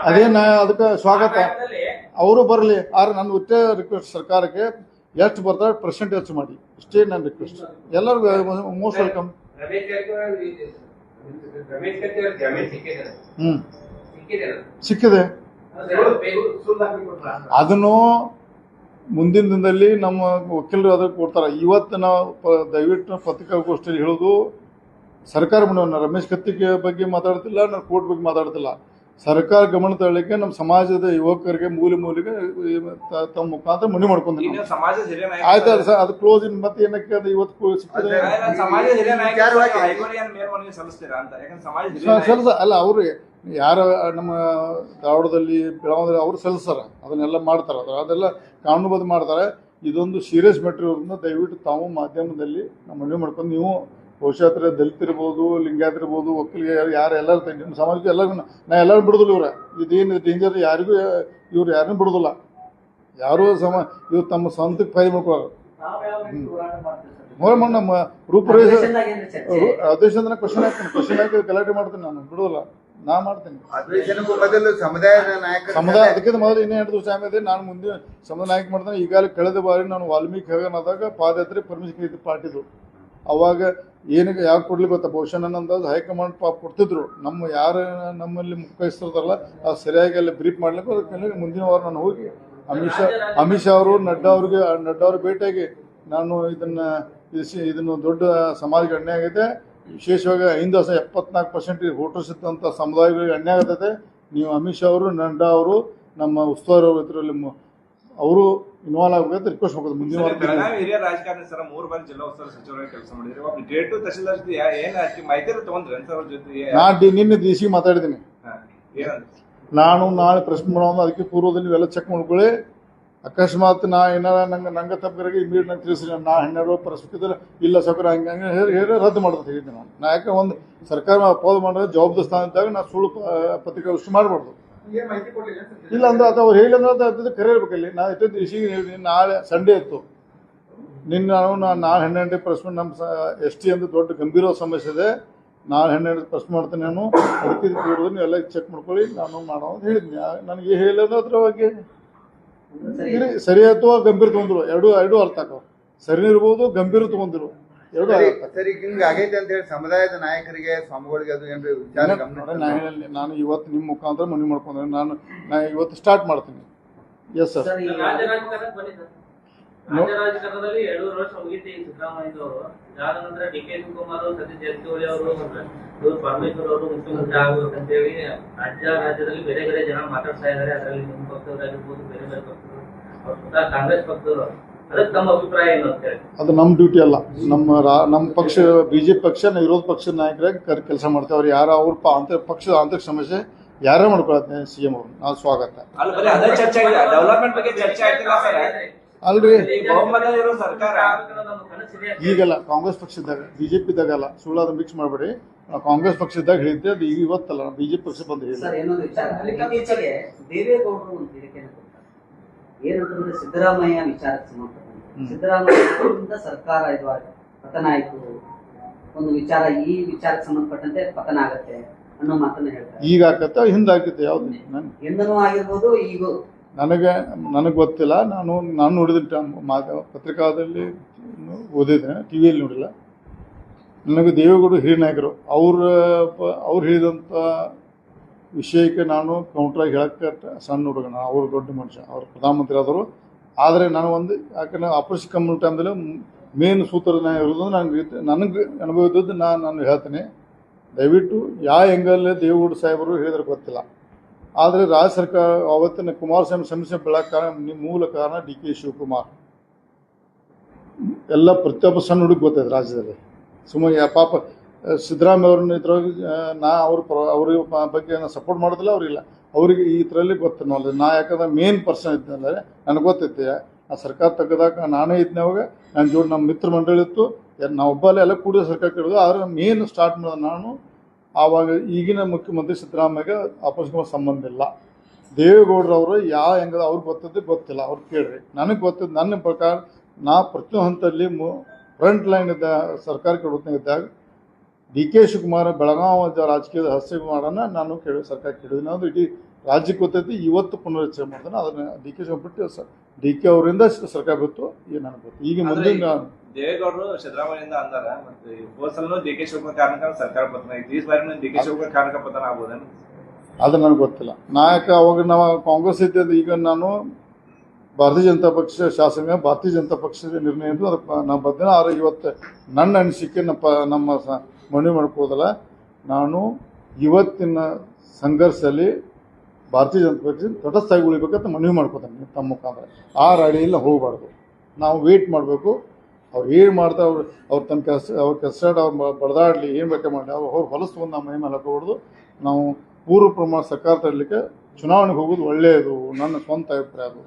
ಅದೇನ ಅದಕ್ಕೆ ಸ್ವಾಗತ. ಅವರು ಬರಲಿ. ಆದ್ರೆ ನನ್ನ ಒಟ್ಟೆ ರಿಕ್ವೆಸ್ಟ್ ಸರ್ಕಾರಕ್ಕೆ, ಎಷ್ಟು ಬರ್ತಾರೆ ಪರ್ಸೆಂಟ್ ಹೆಚ್ಚು ಮಾಡಿ, ಇಷ್ಟೇ ನನ್ನ ರಿಕ್ವೆಸ್ಟ್. ಎಲ್ಲರಿಗೂ ಮೋಸ್ಟ್ ವೆಲ್ಕಮ್. ಸಿಕ್ಕಿದೆ. ಅದನ್ನು ಮುಂದಿನ ದಿನದಲ್ಲಿ ನಮ್ಮ ವಕೀಲರು ಅದಕ್ಕೆ ಕೊಡ್ತಾರೆ. ಇವತ್ತು ನಾವು ದಯವಿಟ್ಟು ಪತ್ರಿಕಾಗೋಷ್ಠಿಯಲ್ಲಿ ಹೇಳೋದು, ಸರ್ಕಾರ ರಮೇಶ್ ಕತ್ತಿಗೆ ಬಗ್ಗೆ ಮಾತಾಡ್ತಿಲ್ಲ, ನಾನು ಕೋರ್ಟ್ ಬಗ್ಗೆ ಮಾತಾಡ್ತಿಲ್ಲ. ಸರ್ಕಾರ ಗಮನ ತರಲಿಕ್ಕೆ ನಮ್ಮ ಸಮಾಜದ ಯುವಕರಿಗೆ ಮೂಲೆ ಮೂಲೆಗೆ ತಮ್ಮ ಮುಖಾಂತರ ಮನವಿ ಮಾಡ್ಕೊಂಡ್ರಿ. ಆಯ್ತು ಸರ್, ಅದು ಕ್ಲೋಸ್. ಇನ್ ಮತ್ತೆ ಏನಕ್ಕೆ ಅದು ಇವತ್ತು ಸಿಕ್ಕಿದೆ ಅಲ್ಲ, ಅವರು ಯಾರ ನಮ್ಮ ಧಾರವಾಡದಲ್ಲಿ, ಬೆಳಗಾವಿಯಲ್ಲಿ ಅವರು ಸಲ್ಲಿಸ್ತಾರ, ಅದನ್ನೆಲ್ಲ ಮಾಡ್ತಾರೆ. ಅದೆಲ್ಲ ಕಾನೂನುಬದ್ಧ ಮಾಡ್ತಾರೆ. ಇದೊಂದು ಸೀರಿಯಸ್ ಮ್ಯಾಟ್ರ್ ಇರೋದ್ರಿಂದ ದಯವಿಟ್ಟು ತಾವು ಮಾಧ್ಯಮದಲ್ಲಿ ನಾವು ಮನವಿ ಮಾಡ್ಕೊಂಡು, ನೀವು ಬಹುಶಃ ದಲಿತರಿರ್ಬೋದು, ಲಿಂಗಾಯತರಿರ್ಬೋದು, ಒಕ್ಕಲಿಗೆ ಯಾರು ಎಲ್ಲರೂ ನಿಮ್ಮ ಸಮಾಜಕ್ಕೆ ಎಲ್ಲರಿಗೂ ನಾ ಎಲ್ಲರೂ ಬಿಡೋದಿಲ್ಲ. ಇವ್ರ ಇದೇನು ಡೇಂಜರ್, ಯಾರಿಗೂ ಇವ್ರು ಯಾರನ್ನೂ ಬಿಡೋದಿಲ್ಲ. ಯಾರೂ ಇವ್ರು ತಮ್ಮ ಸ್ವಂತಕ್ಕೆ ಫೈದೆ ಮಾಡ್ಕೊಳ್ಳೋರು. ನಮ್ಮ ರೂಪರೇಷ ಅಧ್ಯಕ್ಷ ಕ್ವಶನ್ ಹಾಕಿ ಗಲಾಟೆ ಮಾಡ್ತೀನಿ. ನಾನು ಬಿಡೋದಿಲ್ಲ, ನಾ ಮಾಡ್ತೀನಿ. ಸಮುದಾಯ ಅದಕ್ಕಿಂತ ಮೊದಲು ಇನ್ನೇ 2 ದಿವಸ ಟೈಮ್ ಇದೆ. ನಾನು ಮುಂದೆ ಸಮುದಾಯ ನಾಯಕ ಮಾಡ್ತೇನೆ. ಈಗಾಗಲೇ ಕಳೆದ ಬಾರಿ ನಾನು ವಾಲ್ಮೀಕಿ ಹಗರಣದಾಗ ಪಾದಯಾತ್ರೆ ಪರ್ಮಿಷನ್ ಇದ್ದು ಪಾರ್ಟಿದು. ಅವಾಗ ಏನಕ್ಕೆ ಯಾಕೆ ಕೊಡ್ಲಿಕ್ಕೆ ಗೊತ್ತಾ, ಬಹುಶಃ ನನ್ನ ಅಂದಾಜು ಹೈಕಮಾಂಡ್ ಪಾಪ ಕೊಡ್ತಿದ್ರು. ಯಾರು ನಮ್ಮಲ್ಲಿ ಮುಖ್ಯಸ್ಥರಲ್ಲ, ಅದು ಸರಿಯಾಗಿ ಅಲ್ಲಿ ಬ್ರೀಫ್ ಮಾಡ್ಲಿಕ್ಕೆ. ಅದಕ್ಕೆ ಮುಂದಿನ ವಾರ ನಾನು ಹೋಗಿ ಅಮಿತ್ ಶಾ ಅವರು, ನಡ್ಡಾ ಅವ್ರಿಗೆ ಭೇಟಿಯಾಗಿ ನಾನು ಇದನ್ನು ದೊಡ್ಡ ಸಮಾಜಕ್ಕೆ ಅನ್ಯಾಯ ಆಗೈತೆ, ವಿಶೇಷವಾಗಿ 5 ವರ್ಷ 74% ವೋಟರ್ಸ್ ಇದ್ದಂಥ ಸಮುದಾಯಗಳಿಗೆ ಅನ್ಯಾಯ ಆಗ್ತದೆ. ನೀವು ಅಮಿತ್ ಶಾ ಅವರು, ನಡ್ಡಾ ಅವರು, ನಮ್ಮ ಉಸ್ತುವಾರಿ ಅವರು ಇದರಲ್ಲಿ ಅವರು ಇನ್ವಾಲ್ವ್ ಆಗಬೇಕು ರಿಕ್ವೆಸ್ಟ್ ಮಾಡ್ಬೋದು. ಮುಂದಿನ ವಾರ ಹಿರಿಯ ರಾಜಕಾರಣಿ ಸರ್ 3 ಬಾರಿ ಜಿಲ್ಲಾ ಉಸ್ತುವಾರಿ ಸಚಿವರಾಗಿ ಕೆಲಸ ಮಾಡಿದ್ರಿ. ಒಬ್ಬ ಗ್ರೇಟ್ ತಹಶೀಲ್ದಾರ್ ಏನ್ ಮಾಹಿತಿ ತಗೊಂಡ್ರಿ ಅಂತ ಅವ್ರ ಜೊತೆ? ನಿನ್ನೆ DC ಮಾತಾಡಿದ್ದೀನಿ. ನಾನು ನಾಳೆ ಪ್ರಶ್ನೆ ಮಾಡೋದು, ಅದಕ್ಕೆ ಪೂರ್ವದಲ್ಲಿ ನೀವೆಲ್ಲ ಚೆಕ್ ಮಾಡ್ಕೊಳ್ಳಿ. ಅಕಸ್ಮಾತ್ ನಾ ಏನಾರ ನಂಗೆ ತಪ್ಪರಿಗೆ ಇಮಿಡಿಯೇಟ್ ನಂಗೆ ತಿಳಿಸ್ರಿ. ನಾ 12 ಪರಿಸ್ಥಿತಿ ಇಲ್ಲ ಸೌಕರ್ಯ ಹಂಗೆ ಹೇಳಿ ರದ್ದು ಮಾಡೋದು ಹೇಳಿದ್ದೆ ನಾನು. ಯಾಕೆ ಒಂದು ಸರ್ಕಾರ ಅಪೋಸ್ ಮಾಡೋದು ಜವಾಬ್ದಾರಿ ಸ್ಥಾನ ಇದ್ದಾಗ ನಾ ಸುಳ್ಳು ಪತ್ರಿಕಾಗೋಷ್ಠಿ ಮಾಡಬಾರ್ದು. ಇಲ್ಲ ಅಂದ್ರೆ ಅದು ಅವ್ರು ಹೇಳಿ ಅಂದ್ರೆ ಅದು ಕರೆ ಇರ್ಬೇಕಲ್ಲಿ. ನಾನು ಎಷ್ಟೊಂದು ಇಸಿಗೆ ಹೇಳಿದ್ದೀನಿ. ನಾಳೆ ಸಂಡೇ ಇತ್ತು. ನಾಳೆ 12 ಗಂಟೆ ಪ್ರಶ್ನೆ. ನಮ್ಮ ST ಅಂತ ದೊಡ್ಡ ಗಂಭೀರ ಸಮಸ್ಯೆ ಇದೆ. ನಾಳೆ 12 ಪ್ರಶ್ನೆ ಮಾಡ್ತೇನೆ ನಾನು. ಅದಕ್ಕೆ ನೀವು ಎಲ್ಲ ಚೆಕ್ ಮಾಡ್ಕೊಳ್ಳಿ. ನಾನು ಮಾಡೋದು ಹೇಳಿದ್ನಿ. ನನಗೆ ಹೇಳಿದ್ರೆ ಅದ್ರ ಬಗ್ಗೆ ಸರಿ ಅಥವಾ ಗಂಭೀರ ತೊಗೊಂಡ್ರು, ಎರಡು ಅರ್ಥ ಆಕವು. ಸರಿ ಇರ್ಬೋದು, ಗಂಭೀರ ತೊಗೊಂಡಿರು, ಎರಡು ಸರಿ. ಹಿಂಗೆ ಆಗೈತೆ ಅಂತ ಹೇಳಿ ಸಮುದಾಯದ ನಾಯಕರಿಗೆ, ಸ್ವಾಮಿಗಳಿಗೆ ಅದು ಏನ್ರಿ ವಿಚಾರ? ನಾನು ಇವತ್ತು ನಿಮ್ಮ ಮುಖಾಂತರ ಮನವಿ ಮಾಡ್ಕೊಂಡ್ರೆ ನಾನು ಇವತ್ತು ಸ್ಟಾರ್ಟ್ ಮಾಡ್ತೀನಿ. Yes sir. ರಾಜ್ಯ ರಾಜಕಾರಣದಲ್ಲಿ 2 ವರ್ಷ ಮುಗಿತು ಈ ಸಿದ್ದರಾಮಯ್ಯನವರು. ಇದಾದ ನಂತರ ಡಿ ಕೆ ಶಿವಕುಮಾರ್, ಸತೀಶ್ ಜಾರಕಿಹೊಳಿ ಅವರು, ಇವರು ಪರಮೇಶ್ವರ್ ಅವರು ಮುಖ್ಯಮಂತ್ರಿ ಆಗ್ಬೇಕಂತೇಳಿ ರಾಜ್ಯದಲ್ಲಿ ಬೇರೆ ಬೇರೆ ಜನ ಮಾತಾಡ್ತಾ ಇದ್ದಾರೆ. ಅದರಲ್ಲಿ ನಿಮ್ಮ ಪಕ್ಷದವರಾಗಿರ್ಬೋದು, ಬೇರೆ ಬೇರೆ ಪಕ್ಷದವರು, ಅವ್ರು ಸ್ವತಃ ಕಾಂಗ್ರೆಸ್ ಪಕ್ಷದವರು. ಅದಕ್ಕೆ ತಮ್ಮ ಅಭಿಪ್ರಾಯ ಏನು ಅಂತ ಹೇಳಿ? ಅದು ನಮ್ಮ ಡ್ಯೂಟಿ ಅಲ್ಲ. ನಮ್ಮ ಪಕ್ಷ BJP ಪಕ್ಷ ವಿರೋಧ ಪಕ್ಷದ ನಾಯಕರಾಗಿ ಕೆಲಸ ಮಾಡ್ತೇವೆ. ಅವ್ರು ಯಾರು ಅವ್ರ ಪಕ್ಷದ ಆಂತರಿಕ ಸಮಸ್ಯೆ ಯಾರೇ ಮಾಡ್ಕೊಳತ್ತೆ CM ಅವರು ನಾವು ಸ್ವಾಗತ. ಅಲ್ಲ ಬರೀ ಅದೇ ಚರ್ಚೆ ಆಗಿದೆ, ಡೆವಲಪ್ಮೆಂಟ್ ಬಗ್ಗೆ ಚರ್ಚೆ ಆಗ್ತಿಲ್ಲ ಸರ್. ಅಲ್ರಿ ಬಹುಮತ ಇರೋ ಸರ್ಕಾರ ಈಗಲ್ಲ, ಕಾಂಗ್ರೆಸ್ ಪಕ್ಷದಾಗ BJP-ದಾಗಲ್ಲ, ಸುಳ್ಳಾದ ಮಿಕ್ಸ್ ಮಾಡಬೇಡಿ. ಕಾಂಗ್ರೆಸ್ ಪಕ್ಷದಾಗ ಹೇಳಿದ್ದೆ, ಅದು ಈಗ ಇವತ್ತಲ್ಲ, BJP ಪಕ್ಷ ಬಂದು ಹೇಳಿ. ಸರ್, ಇನ್ನೊಂದು ವಿಚಾರ, ಇತ್ತೀಚೆಗೆ ದೇವೇಗೌಡರು ಒಂದು ಹೇಳಿಕೆಯನ್ನು ಕೊಡ್ತಾರೆ. ಏನಂತಂದ್ರೆ ಸಿದ್ದರಾಮಯ್ಯ ವಿಚಾರಕ್ಕೆ ಸಂಬಂಧಪಟ್ಟ ಸಿದ್ದರಾಮಯ್ಯ ಸರ್ಕಾರ ಇದು ಪತನ ಆಯ್ತು, ಒಂದು ವಿಚಾರ ಈ ವಿಚಾರಕ್ಕೆ ಸಂಬಂಧಪಟ್ಟಂತೆ ಪತನ ಆಗತ್ತೆ ಅನ್ನೋ ಮಾತನ್ನ ಹೇಳ್ತಾರೆ. ಈಗ ಆಕತ್ತ ಹಿಂದಾಕತ್ತೆ ಯಾವ್ದು ಎಂದನೂ ಆಗಿರ್ಬೋದು, ಈಗ ನನಗೆ ಗೊತ್ತಿಲ್ಲ. ನಾನು ನೋಡಿದ ಪತ್ರಿಕಾದಲ್ಲಿ ಓದಿದ್ದೇನೆ, ಟಿವಿಯಲ್ಲಿ ನೋಡಿಲ್ಲ. ನನಗೆ ದೇವೇಗೌಡರು ಹಿರಿಯ ನಾಯಕರು, ಅವ್ರು ಹೇಳಿದಂಥ ವಿಷಯಕ್ಕೆ ನಾನು ಕೌಂಟ್ರಾಗಿ ಹೇಳಕ್ಕೆ ಸಣ್ಣ ಹುಡುಗನ. ಅವರು ದೊಡ್ಡ ಮನುಷ್ಯ, ಅವರು ಪ್ರಧಾನಮಂತ್ರಿ ಆದರು. ಆದರೆ ನಾನು ಒಂದು ಯಾಕಂದರೆ ಆಪರೇಷನ್ ಕಮ್ಮಿ ಟೈಮ್ದಲ್ಲಿ ಮೇನ್ ಸೂತ್ರನ ಇರೋದು ನನಗೆ ಅನುಭವ ಇದ್ದದ್ದು ನಾನು ಹೇಳ್ತೇನೆ. ದಯವಿಟ್ಟು ಯಾವ ಹೆಂಗಲ್ಲೇ ದೇವೇಗೌಡ ಸಾಹೇಬರು ಹೇಳಿದ್ರೆ ಗೊತ್ತಿಲ್ಲ. ಆದರೆ ರಾಜ್ಯ ಸರ್ಕಾರ ಅವತ್ತಿನ ಕುಮಾರಸ್ವಾಮಿ ಸಮಸ್ಯೆ ಬೆಳಕ ಮೂಲ ಕಾರಣ DK ಶಿವಕುಮಾರ್. ಎಲ್ಲ ಪ್ರತಿಯೊಬ್ಬ ಸಣ್ಣ ಹುಡುಗ ಗೊತ್ತೈತೆ ರಾಜ್ಯದಲ್ಲಿ. ಸುಮ್ಮನೆ ಪಾಪ ಸಿದ್ದರಾಮಯ್ಯ ಅವ್ರನ್ನ ಇದ್ರೊಳಗೆ ಅವ್ರ ಬಗ್ಗೆ ಸಪೋರ್ಟ್ ಮಾಡೋದಿಲ್ಲ, ಅವ್ರಿಲ್ಲ. ಅವರಿಗೆ ಈ ಥರಲ್ಲಿ ಗೊತ್ತಿರಲ್ಲ. ಯಾಕಂದ್ರೆ ಮೇನ್ ಪರ್ಸನ್ ಇದ್ನಲ್ಲ, ನನಗೆ ಗೊತ್ತೈತೆ. ಆ ಸರ್ಕಾರ ತೆಗೆದಾಗ ನಾನೇ ಇದ್ದೆ. ಅವಾಗ ನನ್ನ ಜೋಡಿ ನಮ್ಮ ಮಿತ್ರ ಮಂಡಳಿ ಇತ್ತು, ನಾವೊಬ್ಬಲ್ಲೇ ಎಲ್ಲ ಕೂಡಿದ ಸರ್ಕಾರ ಕೇಳಿದ್ರು. ಆದರೆ ಮೇನ್ ಸ್ಟಾರ್ಟ್ ಮಾಡಿದ ನಾನು. ಆವಾಗ ಈಗಿನ ಮುಖ್ಯಮಂತ್ರಿ ಸಿದ್ದರಾಮಯ್ಯಗೆ ಆಪರೇಷನ್ ಸಂಬಂಧ ಇಲ್ಲ. ದೇವೇಗೌಡರವರು ಯಾವ ಹೆಂಗದ ಅವ್ರಿಗೆ ಗೊತ್ತಿದ್ದು ಗೊತ್ತಿಲ್ಲ, ಅವ್ರು ಕೇಳ್ರಿ. ನನಗೆ ಗೊತ್ತಿದ್ದು ನನ್ನ ಪ್ರಕಾರ ನಾ ಪ್ರತಿಯೊಂದು ಹಂತದಲ್ಲಿ ಫ್ರಂಟ್ ಲೈನ್ ಇದ್ದ ಸರ್ಕಾರ ಇದ್ದಾಗ DK ಶಿವಕುಮಾರ್ ಬೆಳಗಾವಿ ರಾಜಕೀಯದ ಹಸ್ತಮಾಡೋಣ ನಾನು ಸರ್ಕಾರ ಕೇಳಿದ್ದೀನಿ. ಅದು ಇಡೀ ರಾಜ್ಯಕ್ಕೆ ಗೊತ್ತೈತಿ. ಇವತ್ತು ಪುನರ್ರಚನೆ ಮಾಡ್ತಾನೆ ಅದನ್ನು DK ಶಿವಕುಮಾರ್ ಬಿಟ್ಟು DK ಅವರಿಂದ ಸರ್ಕಾರ ಬಿತ್ತು. ಏನು ನನಗೆ ಗೊತ್ತು. ಈಗ ಮುಂದಿನ ದೇವೇಗೌಡರು ಸಿದ್ದರಾಮಯ್ಯಿಂದ ಅಂದಾರ, ಮತ್ತೆ ಹೋದ್ಸಲೂ DK ಶಿವಕುಮಾರ್ ಕಾರಣಕ್ಕೆ ಸರ್ಕಾರ ಪತನ ಆಯ್ತು. ಈ ಬಾರಿ DK ಶಿವಕುಮಾರ್ ಕಾರಣಕ್ಕೆ ಪತನ ಆಗ್ಬೋದೇನು ಅದು ನನಗೆ ಗೊತ್ತಿಲ್ಲ. ನಾಯಕ ಅವಾಗ ನಾವು ಕಾಂಗ್ರೆಸ್ ಇದ್ದದ್ದು. ಈಗ ನಾನು ಭಾರತೀಯ ಜನತಾ ಪಕ್ಷ ಶಾಸಕ, ಭಾರತೀಯ ಜನತಾ ಪಕ್ಷದ ನಿರ್ಣಯ ಇದ್ದು ಅದಕ್ಕೆ ನಾವು ಬದ್ಧನ. ಆದರೆ ಇವತ್ತು ನನ್ನ ಅನಿಸಿಕೆ ನಮ್ಮ ಮನವಿ ಮಾಡ್ಕೋದಲ್ಲ. ನಾನು ಇವತ್ತಿನ ಸಂಘರ್ಷದಲ್ಲಿ ಭಾರತೀಯ ಜನತಾ ಪಕ್ಷ ತಟಸ್ಥಾಗಿ ಉಳಿಬೇಕಂತ ಮನವಿ ಮಾಡ್ಕೋತಾನೆ ತಮ್ಮ ಮುಖಾಂತರ. ಆ ರಾಡಿಯಲ್ಲಿ ಹೋಗಬಾರ್ದು. ನಾವು ವೇಟ್ ಮಾಡಬೇಕು. ಅವ್ರು ಏನು ಮಾಡ್ತಾರೆ, ಅವ್ರು ತಮ್ಮ ಕೆಲಸ ಅವ್ರು ಬಡ್ದಾಡಲಿ, ಏನು ಬೇಕಾ ಮಾಡಲಿ, ಅವ್ರು ಹೊಲಸು ಬಂದು ನಮ್ಮ ಮೈ ಮೇಲೆ ಹಾಕೋಬಾರ್ದು. ನಾವು ಪೂರ್ವ ಪ್ರಮಾಣ ಸರ್ಕಾರ ತರಲಿಕ್ಕೆ ಚುನಾವಣೆಗೆ ಹೋಗೋದು ಒಳ್ಳೆಯದು, ನನ್ನ ಸ್ವಂತ ಅಭಿಪ್ರಾಯ. ಅದು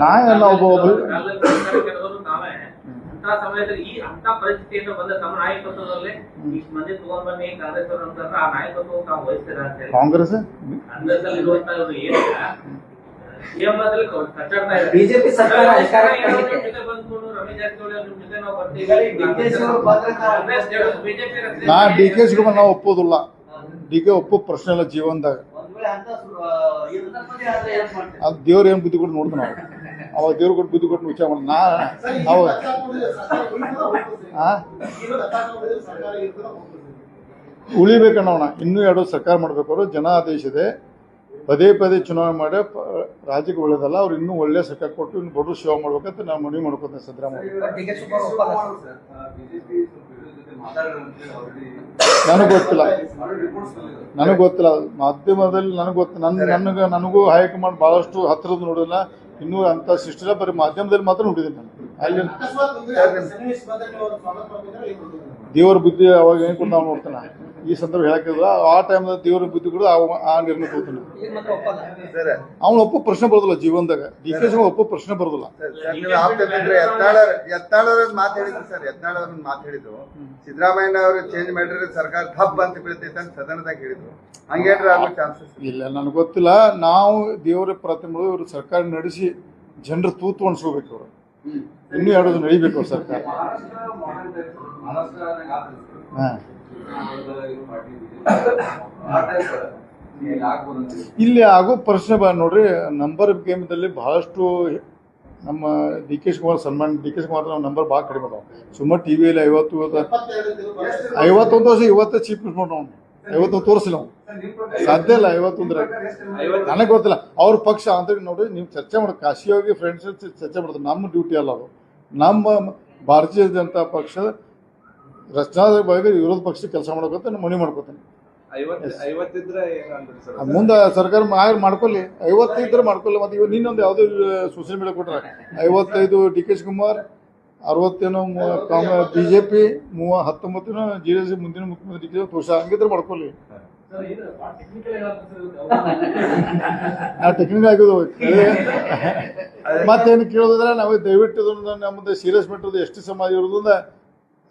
ನಾನೆಲ್ಲ ಸಮಯದಲ್ಲಿ ಈ ಅಂತ ಪರಿಸ್ಥಿತಿಯಿಂದ ಬಂದ ತಮ್ಮ ನಾಯಕತ್ವದಲ್ಲಿ ಇಷ್ಟು ಮಂದಿ ತಗೊಂಡ್ ಬನ್ನಿ ಕಾಂಗ್ರೆಸ್ ಅವರು ಅಂತಂದ್ರೆ ಆ ನಾಯಕತ್ವ ತಾವು ವಹಿಸ್ತೀರ ಅಂತ ಹೇಳಿ ಕಾಂಗ್ರೆಸ್ ಅಲ್ಲಿ ಇರುವಂತವ್ರು ಏನಿಲ್ಲ ಬಿಜೆಪಿ ಸರ್ಕಾರ ಬಂದ್ಕೊಂಡು ರಮೇಶ್ ಜಾರಕಿಹೊಳಿ ಅವ್ರ ಜೊತೆ ನಾವು ಬರ್ತೀವಿ. ನಾ DK ಶಿವಕುಮಾರ್ ನಾವು ಒಪ್ಪೋದಿಲ್ಲ. DK ಒಪ್ಪೋ ಪ್ರಶ್ನೆ ಇಲ್ಲ ಜೀವನದಾಗ. ಅದು ದೇವ್ರ ಏನು ಬುದ್ಧಿ ಕೊಟ್ಟು ನೋಡ್ದು ನಾವು. ಅವಾಗ ದೇವ್ರ ಕೊಟ್ಟು ಬುದ್ಧಿ ಕೊಟ್ಟು ವಿಚಾರ ಮಾಡಿ ಉಳಿಬೇಕನ್ನೋಣ. ಇನ್ನೂ 2 ಸರ್ಕಾರ ಮಾಡಬೇಕಾದ್ರು ಜನಾದೇಶ ಇದೆ. ಪದೇ ಪದೇ ಚುನಾವಣೆ ಮಾಡಿ ರಾಜ್ಯಕ್ಕೆ ಒಳ್ಳೇದಲ್ಲ. ಅವ್ರು ಇನ್ನೂ ಒಳ್ಳೆ ಸರ್ಕಾರ ಕೊಟ್ಟು ಇನ್ನು ಬಡವರು ಸೇವೆ ಮಾಡ್ಬೇಕಂತ ನಾನು ಮನವಿ ಮಾಡ್ಕೊತೇನೆ ಸಿದ್ದರಾಮಯ್ಯ. ನನಗೆ ಗೊತ್ತಿಲ್ಲ ಮಾಧ್ಯಮದಲ್ಲಿ ನನಗೂ ಹೈಕಮಾಂಡ್ ಭಾಳಷ್ಟು ಹತ್ತಿರದ ನೋಡಿಲ್ಲ. ಇನ್ನೂ ಅಂತ ಸಿಸ್ಟಮ್ ಬರೀ ಮಾಧ್ಯಮದಲ್ಲಿ ಮಾತ್ರ ನೋಡಿದ್ದೀನಿ ನಾನು. ಅಲ್ಲಿ ದೇವರ ಬುದ್ಧಿ ಅವಾಗ ಏನು ಕೊಟ್ಟು ನಾವು ನೋಡ್ತಾನೆ. ಈ ಸಂದರ್ಭ ಹೇಳಕ್ಕಿಲ್ಲ. ಆ ಟೈಮ್ದಾಗ ದೇವರ ಬುದ್ಧಿ ಕೂಡ ಆ ನಿರ್ಣಯ ತಗೋತಾನೆ. ಅವನು ಒಪ್ಪೋ ಪ್ರಶ್ನೆ ಬರೋದಿಲ್ಲ ಜೀವನದಾಗ. DK ಶಿವಕುಮಾರ್ ಒಪ್ಪೋ ಪ್ರಶ್ನೆ ಬರೋದಿಲ್ಲ. ಯತ್ನಾಳವ್ರನ್ನ ಮಾತಾಡಿದ್ರು ಸರ್. ಯತ್ನಾಳವ್ರನ್ನ ಮಾತಾಡಿದ್ರು ಸಿದ್ದರಾಮಯ್ಯ ಅವರು ಚೇಂಜ್ ಮಾಡಿದ್ರೆ ಸರ್ಕಾರ ಹಬ್ ಅಂತ ಬೀಳ್ತೈತೆ ಅಂತ ಸದನದಾಗ ಹೇಳಿದ್ರು. ಹಂಗೇನ್ರ ಆಗೋ ಚಾನ್ಸಸ್ ಇಲ್ಲ, ನನಗೆ ಗೊತ್ತಿಲ್ಲ. ನಾವು ದೇವರ ಪ್ರತಿಮೆ ಇವರು ಸರ್ಕಾರ ನಡೆಸಿ ಜನರು ತೂತು ಅನ್ಸ್ಕೋಬೇಕು. ಅವರು ಇನ್ನೂ 2 ನಡಿಬೇಕು ಅವ್ರ ಸರ್ಕಾರ. ಇಲ್ಲಿ ಆಗೋ ಪ್ರಶ್ನೆ ನೋಡ್ರಿ. ನಂಬರ್ ಗೇಮ್ದಲ್ಲಿ ಬಹಳಷ್ಟು ನಮ್ಮ DK ಶಿವಕುಮಾರ್ DK ಶಿವಕುಮಾರ್ ನಾವು ನಂಬರ್ ಭಾಳ ಕಡಿಮೆ ಅದಾವ. ಸುಮಾರು ಟಿವಿಯಲ್ಲಿ 51 ವರ್ಷ ಇವತ್ತೇ ಚೀಫ್ ಮಿನಿಸ್ಟರ್ ನಾವು ಐವತ್ತು ತೋರಿಸಿಲ್ಲ ನಾವು, ಸಾಧ್ಯ ಇಲ್ಲ 50 ಅಂದ್ರೆ. ನನಗೆ ಗೊತ್ತಿಲ್ಲ ಅವ್ರ ಪಕ್ಷ ಅಂತ ನೋಡಿ. ನೀವು ಚರ್ಚೆ ಮಾಡಿ ಕಾಶಿ ಹೋಗಿ ಫ್ರೆಂಡ್ಸ್ ಚರ್ಚೆ ಮಾಡ್ತಾರೆ. ನಮ್ಮ ಡ್ಯೂಟಿ ಅಲ್ಲ ಅದು. ನಮ್ಮ ಭಾರತೀಯ ಜನತಾ ಪಕ್ಷದ ರಚನಾದ ಬಗ್ಗೆ ವಿರೋಧ ಪಕ್ಷ ಕೆಲಸ ಮಾಡ್ಕೋತ ಮನೆ ಮಾಡ್ಕೋತಾನೆ. 50 ಇದ್ರೆ ಏನು ಅಂದ್ರಿ ಸರ್? ಅದು ಮುಂದೆ ಸರ್ಕಾರ ಮಾಡ್ಕೊಳ್ಳಿ. 50 ಇದ್ರೆ ಮಾಡ್ಕೊಳ್ಳಿ. ಮತ್ತೆ ಇವಾಗ ನೀನೊಂದು ಯಾವುದೋ ಸೋಷಿಯಲ್ ಮೀಡಿಯಾ ಕೊಟ್ರೆ 55 D K Shivakumar, 60 BJP, 19 JDS ಮುಂದಿನ ಮುಖ್ಯಮಂತ್ರಿ ತೋಷ ಹಂಗಿದ್ರೆ ಮಾಡ್ಕೊಳ್ಳಿ. ಸರ್ ಏನು ಟೆಕ್ನಿಕಲ್ ಟೆಕ್ನಿಕ್ ಆಗಿದ್ದು ಮತ್ತೇನು ಕೇಳೋದಿದ್ರೆ ನಾವು ದಯವಿಟ್ಟು ಇದನ್ನ ನಮ್ಮದು ಸೀರಿಯಸ್ ಮೆಟ್ರದ್ದು ಎಷ್ಟು ಸಮಾಜ ಇರೋದ್ರಿಂದ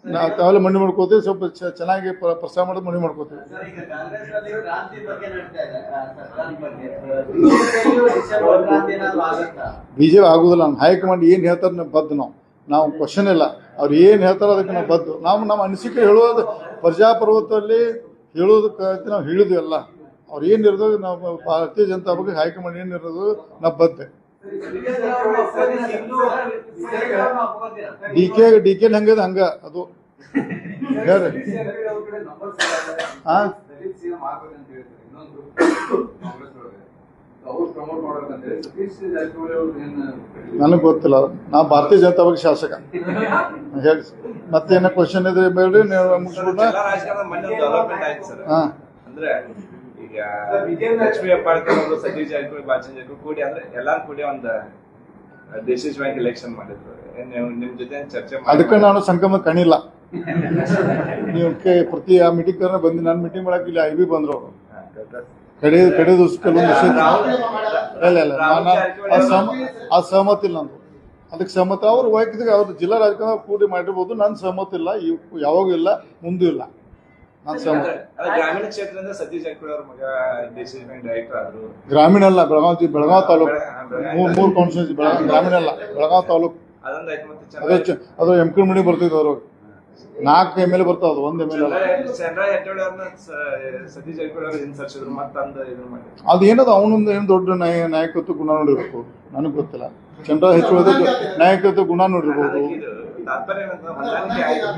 ನಾವು ತಾವೆಲ್ಲ ಮಣ್ಣು ಮಾಡ್ಕೋತೀವಿ. ಸ್ವಲ್ಪ ಚೆನ್ನಾಗಿ ಪ್ರಸಾರ ಮಾಡೋದು ಮಣ್ಣು ಮಾಡ್ಕೋತೀವಿ. ಸರ್, ಈಗ ಕಾಂಗ್ರೆಸ್ನಲ್ಲಿ ಕ್ರಾಂತಿ ಬಗ್ಗೆ ನಡೀತಾ ಇದೆ, ಸರ್ಕಾರದ ಬಗ್ಗೆ. ಬಿಜೆಪಿಯಲ್ಲೂ ಡಿಸೆಂಬರ್ ಕ್ರಾಂತಿ ಏನಾದ್ರು ಆಗುತ್ತಾ? BJP ಆಗುದಿಲ್ಲ. ನಮ್ಮ ಹೈಕಮಾಂಡ್ ಏನು ಹೇಳ್ತಾರೆ ಬದ್ದು ನಾವು ಕ್ವಶನ್ ಇಲ್ಲ. ಅವ್ರು ಏನು ಹೇಳ್ತಾರೋ ಅದಕ್ಕೆ ನಾವು ಬದ್ದು. ನಮ್ಮ ಅನಿಸಿಕೆ ಹೇಳೋದು ಪ್ರಜಾಪ್ರಭುತ್ವದಲ್ಲಿ ಹೇಳೋದಕ್ಕೆ ನಾವು ಹೇಳಿದ್ವಿ ಎಲ್ಲ. ಅವ್ರು ಏನು ಇರೋದು ನಾವು ಭಾರತೀಯ ಜನತಾ ಬಗ್ಗೆ ಹೈಕಮಾಂಡ್ ಏನು ಇರೋದು ನಾವು ಬದ್ದೆ. ಡಿ ಕೆ ಹಂಗದ ಹಂಗ ಅದು ಹೇಳ್ರಿ. ನನಗೆ ಗೊತ್ತಿಲ್ಲ. ನಾ ಭಾರತೀಯ ಜನತಾ ಪಕ್ಷ ಶಾಸಕ. ಹೇಳಿ ಮತ್ತೇನ ಕ್ವಶನ್ ಇದ್ರೆ ಬೇಡ್ರಿ, ನೀವು ಮುಗಿಸ್ಬಿಟ್ಟ. ಎಲ್ಲ ರಾಜಕಾರಣದ ಮೊನ್ನೆ ಡೆವಲಪ್ಮೆಂಟ್ ಆಯ್ತು ಸರ್. ಹಾ, ಅಂದ್ರೆ ಈಗ ಲಕ್ಷ್ಮೀ ಹೆಬ್ಬಾಳ್ಕರ್ ಅವರು, ಸತೀಶ್ ಜಾರಕಿಹೊಳಿ, ಬಾಲಚಂದ್ರ ಜಾರಕಿಹೊಳಿ ಕೂಡಿ ಅಂದ್ರೆ ಎಲ್ಲಾರು ಕೂಡಿ ಒಂದು ಡಿಸಿಷನ್ ಎಲೆಕ್ಷನ್ ಮಾಡಿದ್ರು. ನಿಮ್ ಜೊತೆ ಚರ್ಚೆ ಅದಕ್ಕೆ ನಾನು ಸಂಗಮ ಕಣಿಲ್ಲ. ನೀವು ಪ್ರತಿ ಆ ಮೀಟಿಂಗ್ ಬಂದು ನಾನು ಮೀಟಿಂಗ್ ಮಾಡಕ್ಕೆ ಇಲ್ಲಿ IB ಬಂದ್ರು ಅವರು. ಕಡೆ ದಿವಸ ಕೆಲವೊಂದು ಇಲ್ಲ ಆ ಸಹಮತ ಇಲ್ಲ ನಂದು. ಅದಕ್ಕೆ ಸಹಮತ ಅವ್ರು ವೈಯಕ್ತಿಕ ಅವ್ರು ಜಿಲ್ಲಾ ರಾಜಕಾರಣ ಕೂಡಿ ಮಾಡಿರ್ಬೋದು. ನನ್ನ ಸಹಮತ ಇಲ್ಲ, ಯಾವಾಗೂ ಇಲ್ಲ, ಮುಂದೂ ಇಲ್ಲ. ನಾನು ಸಹಮತ. ಗ್ರಾಮೀಣ ಕ್ಷೇತ್ರದಿಂದ ಸತೀಶ್ ಜಾರಕಿಹೊಳಿ ಅವ್ರ ಮಗ ಡಿಸಿಷನ್ ಬ್ಯಾಂಕ್ ಡೈರೆಕ್ಟರ್ ಆದ್ರು. ಗ್ರಾಮೀಣ ಅಲ್ಲ, ಬೆಳಗಾವಿ ತಾಲೂಕು ಮೂರು ಕಾನ್ಸ್ಟಿಟ್ಯೂನ್ಸಿ. ಗ್ರಾಮೀಣ ಅಲ್ಲ, ಬೆಳಗಾವಿ ತಾಲೂಕು. ಅದೊಂದಾಯ್ತು. ಮತ್ತೆ ಅದು MK ಬರ್ತಿದ್ವು ಅವ್ರು. 4 MLA ಬರ್ತಾವ, 1 MLA ಅಲ್ಲ. ಚಂದ್ರ ಹೆಟ್ಟೋಳಿ ಅವ್ರನ್ನ ಸತೀಶ್ ಜಾರಕಿಹೊಳಿ ಅವ್ರು ಇನ್ಸರ್ಸಿದ್ರು, ಮತ್ತಂದು ಇದನ್ನ ಮಾಡಿ ಅದೇನದು ಅವನೊಂದು ಏನು ದೊಡ್ಡ ನಾಯಕತ್ವ ಗುಣ ನೋಡಿರ್ಬೇಕು. ನನಗೆ ಗೊತ್ತಿಲ್ಲ. ಚಂದ್ರ ಹೆಚ್ಚು ನಾಯಕತ್ವ ಗುಣ ನೋಡಿರ್ಬೋದು. ತಾತ್ಪರ್ಯ ಹೊಂದಾಣಿಕೆ ಆಯ್ತು.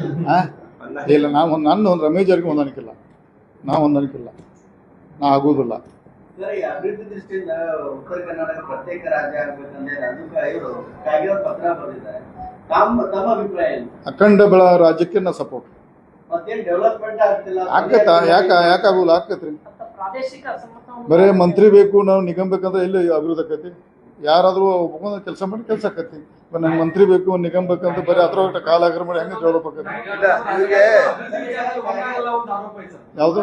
ಇಲ್ಲ, ನನ್ನ ಒಂದು ರಮೇಶ್ ಜಾರಕಿಹೊಳಿ ಹೊಂದಾಣಿಕಿಲ್ಲ. ನಾವು ಹೊಂದಾಣಿಕಿಲ್ಲ, ನಾ ಆಗೋದಿಲ್ಲ. ಸರ್, ಈ ಅಭಿವೃದ್ಧಿ ದೃಷ್ಟಿಯಿಂದ ಉತ್ತರ ಕರ್ನಾಟಕ ಪ್ರತ್ಯೇಕ ರಾಜ್ಯ ಆಗ್ಬೇಕಂದ್ರೆ ಅದಕ್ಕೆ ಇವರು ಕಾಗಿರೋ ಪತ್ರ ಬರೆದಿದ್ದಾರೆ. ತಮ್ಮ ಅಭಿಪ್ರಾಯ ಏನು? ಅಖಂಡ ರಾಜ್ಯಕ್ಕೆ ನಾ ಸಪೋರ್ಟ್. ಮತ್ತೇನು ಡೆವಲಪ್ಮೆಂಟ್ ಆಗ್ತಿಲ್ಲ? ಆಕತ್ತಾ? ಯಾಕಾಗೋಲ್ಲ? ಆಕತ್ರಿ. ಬರೇ ಮಂತ್ರಿ ಬೇಕು, ನಾವು ನಿಗಮ ಬೇಕಂದ್ರೆ ಎಲ್ಲಿ ಅಭಿವೃದ್ಧಿ ಆಕತಿ? ಯಾರಾದ್ರೂ ಒಬ್ಬ ಕೆಲಸ ಮಾಡಿ ಕೆಲಸ ಆಕತಿ. ನಂಗೆ ಮಂತ್ರಿ ಬೇಕು, ನಿಗಮ ಬೇಕಂತ ಬರೀ ಅದ್ರ ಕಾಲ ಆಗ್ರ ಮಾಡಿ ಹೆಂಗೆ ಡೆವಲಪ್ ಆಕತಿ? ಯಾವುದು?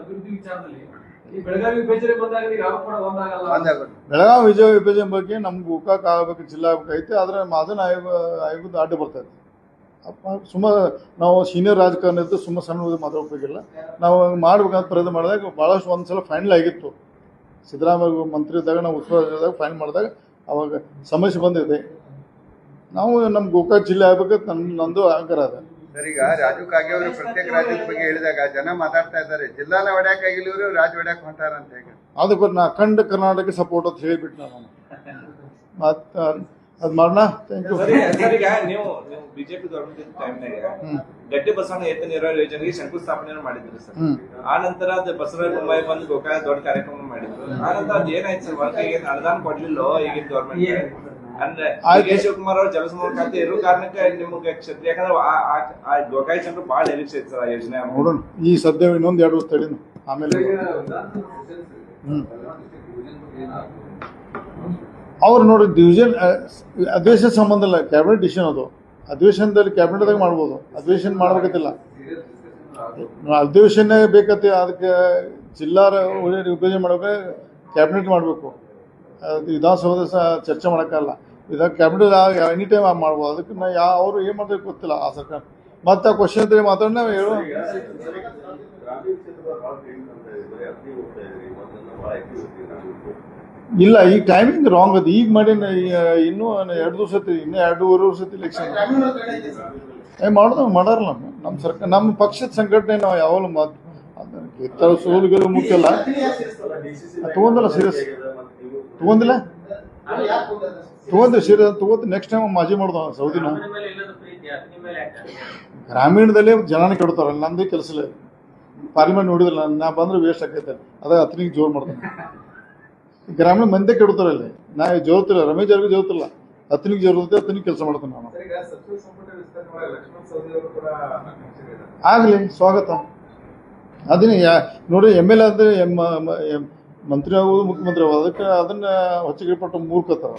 ಅಭಿವೃದ್ಧಿ ವಿಚಾರದಲ್ಲಿ ಬೆಳಗಾವಿ ವಿಭಜನೆ ಬಂದಾಗ ಬೆಳಗಾವಿ ವಿಭಜನೆ ಬಗ್ಗೆ ನಮ್ಗೆ ಗೋಕಾಕ್ ಆಗ್ಬೇಕು, ಜಿಲ್ಲಾ ಆಗ್ಬೇಕೈತೆ. ಆದ್ರೆ ಮಾದನ ಆಯೋಗದ ಅಡ್ಡ ಬರ್ತೈತೆ. ನಾವು ಸೀನಿಯರ್ ರಾಜಕಾರಣ ಇದ್ದು ಸಣ್ಣ ಮಾತಾಡೋಕ್ಕಾಗಿಲ್ಲ. ನಾವು ಮಾಡ್ಬೇಕಂತ ಪ್ರಯತ್ನ ಮಾಡಿದಾಗ ಭಾಳಷ್ಟು ಒಂದ್ಸಲ ಫೈನಲ್ ಆಗಿತ್ತು. ಸಿದ್ದರಾಮಯ್ಯ ಮಂತ್ರಿ ಇದ್ದಾಗ ನಾವು ಉಸ್ತುವಾರಿ ಫೈನಲ್ ಮಾಡಿದಾಗ ಅವಾಗ ಸಮಸ್ಯೆ ಬಂದಿದೆ. ನಾವು ನಮ್ಮ ಗೋಕಾಕ್ ಜಿಲ್ಲೆ ಆಗ್ಬೇಕಂತ ನಂದು ಅಹಂಕಾರ ಅದ. ಸರ್, ಈಗ ರಾಜು ಕಾಗೆ ಅವರು ಪ್ರತ್ಯೇಕ ರಾಜ್ಯದ ಬಗ್ಗೆ ಹೇಳಿದಾಗ ಜನ ಮಾತಾಡ್ತಾ ಇದ್ದಾರೆ, ಜಿಲ್ಲಾನ ಒಡ್ಯಾಕ್ ಆಗಿಲ್ಲ ಇವರು, ರಾಜ್ಯ ಒಡ್ಯಾಕ್ ಹೊಂಟಾರ ಅಂತ. ಹೇಗೆ ಅದಕ್ಕೆ ನಾ ಅಖಂಡ ಕರ್ನಾಟಕ ಸಪೋರ್ಟ್ ಅಂತ ಹೇಳಿಬಿಟ್ಟು ನಾನು ಮತ್ತ ಅದ್ ಮಾಡೋಣ. Thank you. ಸರ್, ಈಗ ನೀವು ಬಿಜೆಪಿ ಗೌರ್ಮೆಂಟ್ ಟೈಮ್ನಾಗ ಗಟ್ಟಿ ಬಸವಣ್ಣ ಏತ ನೀರಾವರಿ ಯೋಜನೆಗೆ ಶಂಕುಸ್ಥಾಪನೆ ಮಾಡಿದ್ರು ಸರ್. ಆ ನಂತರ ಅದು ಬಸವರಾಜ ಬೊಮ್ಮಾಯಿ ಬಂದು ಗೋಕಾಕ ದೊಡ್ಡ ಕಾರ್ಯಕ್ರಮ ಮಾಡಿದ್ರು. ಆ ನಂತರ ಅದ್ ಏನಾಯ್ತು ಸರ್, ವರ್ಕಿಗೆ ಅನುದಾನ ಕೊಡ್ಲಿಲ್ಲ ಈಗಿನ ಗೌರ್ಮೆಂಟ್. ಅಂದ್ರೆ ಕೆ ಶಿವಕುಮಾರ್ ಅವ್ರು ಜಲಸಂಪನ್ಮೂಲ ಖಾತೆ ಇರೋ ಕಾರಣಕ್ಕೆ ನಿಮ್ಗೆ ಕ್ಷೇತ್ರ, ಯಾಕಂದ್ರೆ ಆ ಗೋಕಾಯಿ ಚಂದ್ರ ಬಹಳ ನಿರೀಕ್ಷೆ ಇತ್ತು ಸರ್ ಆ ಯೋಜನೆ. ನೋಡೋಣ, ಈ ಸದ್ಯ ಇನ್ನೊಂದು 2 ವರ್ಷ ತಡೀನು, ಆಮೇಲೆ ಅವ್ರು ನೋಡಿ ಡಿವಿಷನ್ ಅಧಿವೇಶನ ಸಂಬಂಧ ಇಲ್ಲ, ಕ್ಯಾಬಿನೆಟ್ ಡಿಸಿಷನ್ ಅದು. ಅಧಿವೇಶನದಲ್ಲಿ ಕ್ಯಾಬಿನೆಟ್ದಾಗ ಮಾಡ್ಬೋದು, ಅಧಿವೇಶನ ಮಾಡ್ಬೇಕತ್ತಿಲ್ಲ. ಅಧಿವೇಶನ ಬೇಕತ್ತೆ. ಅದಕ್ಕೆ ಜಿಲ್ಲಾ ವಿಭಜನೆ ಮಾಡ್ಬೇಕು, ಕ್ಯಾಬಿನೆಟ್ ಮಾಡಬೇಕು. ವಿಧಾನಸೌಧ ಚರ್ಚೆ ಮಾಡೋಕ್ಕಲ್ಲ. ಇದಾಗ ಕ್ಯಾಬಿನೆಟ್ ಎನಿ ಟೈಮ್ ಮಾಡ್ಬೋದು. ಅದಕ್ಕೆ ನಾ ಅವರು ಏನು ಮಾಡ್ಬೇಕು ಗೊತ್ತಿಲ್ಲ ಆ ಸರ್ಕಾರ. ಮತ್ತೆ ಆ ಕ್ವಶನ್ ಇದ್ರೆ ಮಾತಾಡಿ ನಾವು ಹೇಳು. ಇಲ್ಲ, ಈ ಟೈಮಿಂಗ್ ರಾಂಗ್ ಅದು. ಈಗ ಮಾಡಿ ಇನ್ನೂ 2 ದಿವಸ ಇನ್ನೂ 2.5 ವರ್ಷ ಇಲೆಕ್ಷನ್ ಮಾಡಾರಲ್ಲ. ನಮ್ಮ ಸರ್ಕಾರ, ನಮ್ಮ ಪಕ್ಷದ ಸಂಘಟನೆ ನಾವು ಯಾವಾಗಲೂ ಸೋಲುಗಳು ಮುಖ್ಯ ಅಲ್ಲ. ತಗೊಂಡಲ್ಲ ಸೀರಿಯಸ್, ತಗೊಂಡಿಲ್ಲ, ಸೀರಿಯಸ್ ತಗೋತ ನೆಕ್ಸ್ಟ್ ಟೈಮ್ ಮಾಜಿ ಮಾಡ್ದ ಸೌದಿನ. ಗ್ರಾಮೀಣದಲ್ಲಿ ಜನ ಕೆಡ್ತಾರಲ್ಲ, ನಂದೇ ಕೆಲಸ ಇಲ್ಲ. ಪಾರ್ಲಿಮೆಂಟ್ ನೋಡಿದ್ರಲ್ಲ, ನಾ ಬಂದ್ರೆ ವೇಸ್ಟ್ ಆಕೈತೆ, ಅದಾಗ ಹತ್ತನಿಗೆ ಜೋರು ಮಾಡ್ತಾನೆ. ಗ್ರಾಮೀಣ ಮಂದಿ ಕೆಡುತ್ತಾರಲ್ಲಿ, ನಾ ಜೋರ್ತಿಲ್ಲ, ರಮೇಶ್ ಅವ್ರಿಗೆ ಜೋರ್ತಿಲ್ಲ, ಹತ್ತನಿಗೆ ಜೋರುತ್ತೆ, ಹತ್ತನಿಗೆ ಕೆಲಸ ಮಾಡ್ತಾನೆ ನಾನು. ಈಗ ಸಚಿವ ಸಂಪುಟ ವಿಸ್ತರಣೆ ಲಕ್ಷ್ಮಣ ಸವದಿ ಅವರು ಕೂಡ ಆಕಾಂಕ್ಷಿಗಳಿದ್ದಾರೆ. ಆಗಲಿ, ಸ್ವಾಗತ. ಅದನ್ನ ನೋಡಿ, MLA ಅಂದರೆ ಮಂತ್ರಿ ಆಗೋದು ಮುಖ್ಯಮಂತ್ರಿ ಆಗೋದು, ಅದಕ್ಕೆ ಅದನ್ನ ಹೊಚ್ಚಿಗೆಪಟ್ಟು ಮೂರ್ಖತಾರ.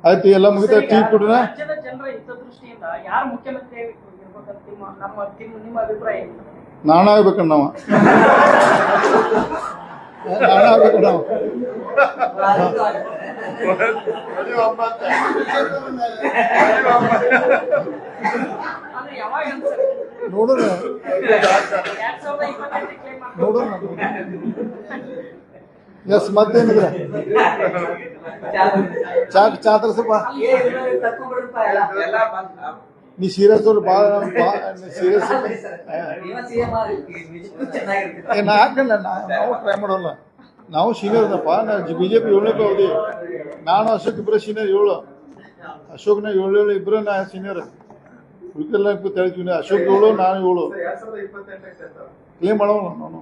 ಆಯ್ತು, ಎಲ್ಲ ಮುಗಿತಾ ಟೀ ಕೊಡ್ರ. ರಾಜ್ಯದ ಜನರ ಹಿತದೃಷ್ಟಿಯಿಂದ ಯಾರು ಮುಖ್ಯಮಂತ್ರಿ ಇರ್ಬೇಕಂತ ನಿಮ್ಮ ಅಭಿಪ್ರಾಯ ಏನು? ನಾಣ ಆಗ್ಬೇಕಣ್ಣ ನಾವು, ನಾಣ ಆಗ್ಬೇಕಣ್ಣ ನಾವು. ಅಂದ್ರೆ ಯಾವಾಗ ಅನ್ಸುತ್ತೆ? ನೋಡೋಣ 2028 ಕ್ಲೇಮ್ ಮಾಡ್ತಾರೆ. ನೋಡೋಣ. ಎಸ್, ಮತ್ತೇನಿದ್ರೆ ಚಾ ತರ್ಸಪ್ಪ. ಎಲ್ಲ ಬಂದ್- ನೀ ಸೀರಿಯಸ್ ಅವ್ರು ಭಾಳ ಸೀರಿಯಸ್. ನಾ ಹಾಕಲ್ಲ, ನಾವು ಟ್ರೈ ಮಾಡೋಲ್ಲ. ನಾವು ಸೀನಿಯರ್ ಅದಪ್ಪ, ನಾವು BJP 7ನೇ ಅವಧಿ, ನಾನು ಅಶೋಕ್ ಇಬ್ಬರೇ ಸೀನಿಯರ್ 7, ಅಶೋಕ್ನ 7 ಇಬ್ಬರೇ ನಾ ಸೀನಿಯರ್. ಉಳಿಕೆಲ್ಲ ಹೇಳ್ತೀವಿ, ಅಶೋಕ್ 7 ನಾನು 7 2028 ಕ್ಲೇಮ್ ಮಾಡೋಲ್ಲ ನಾನು.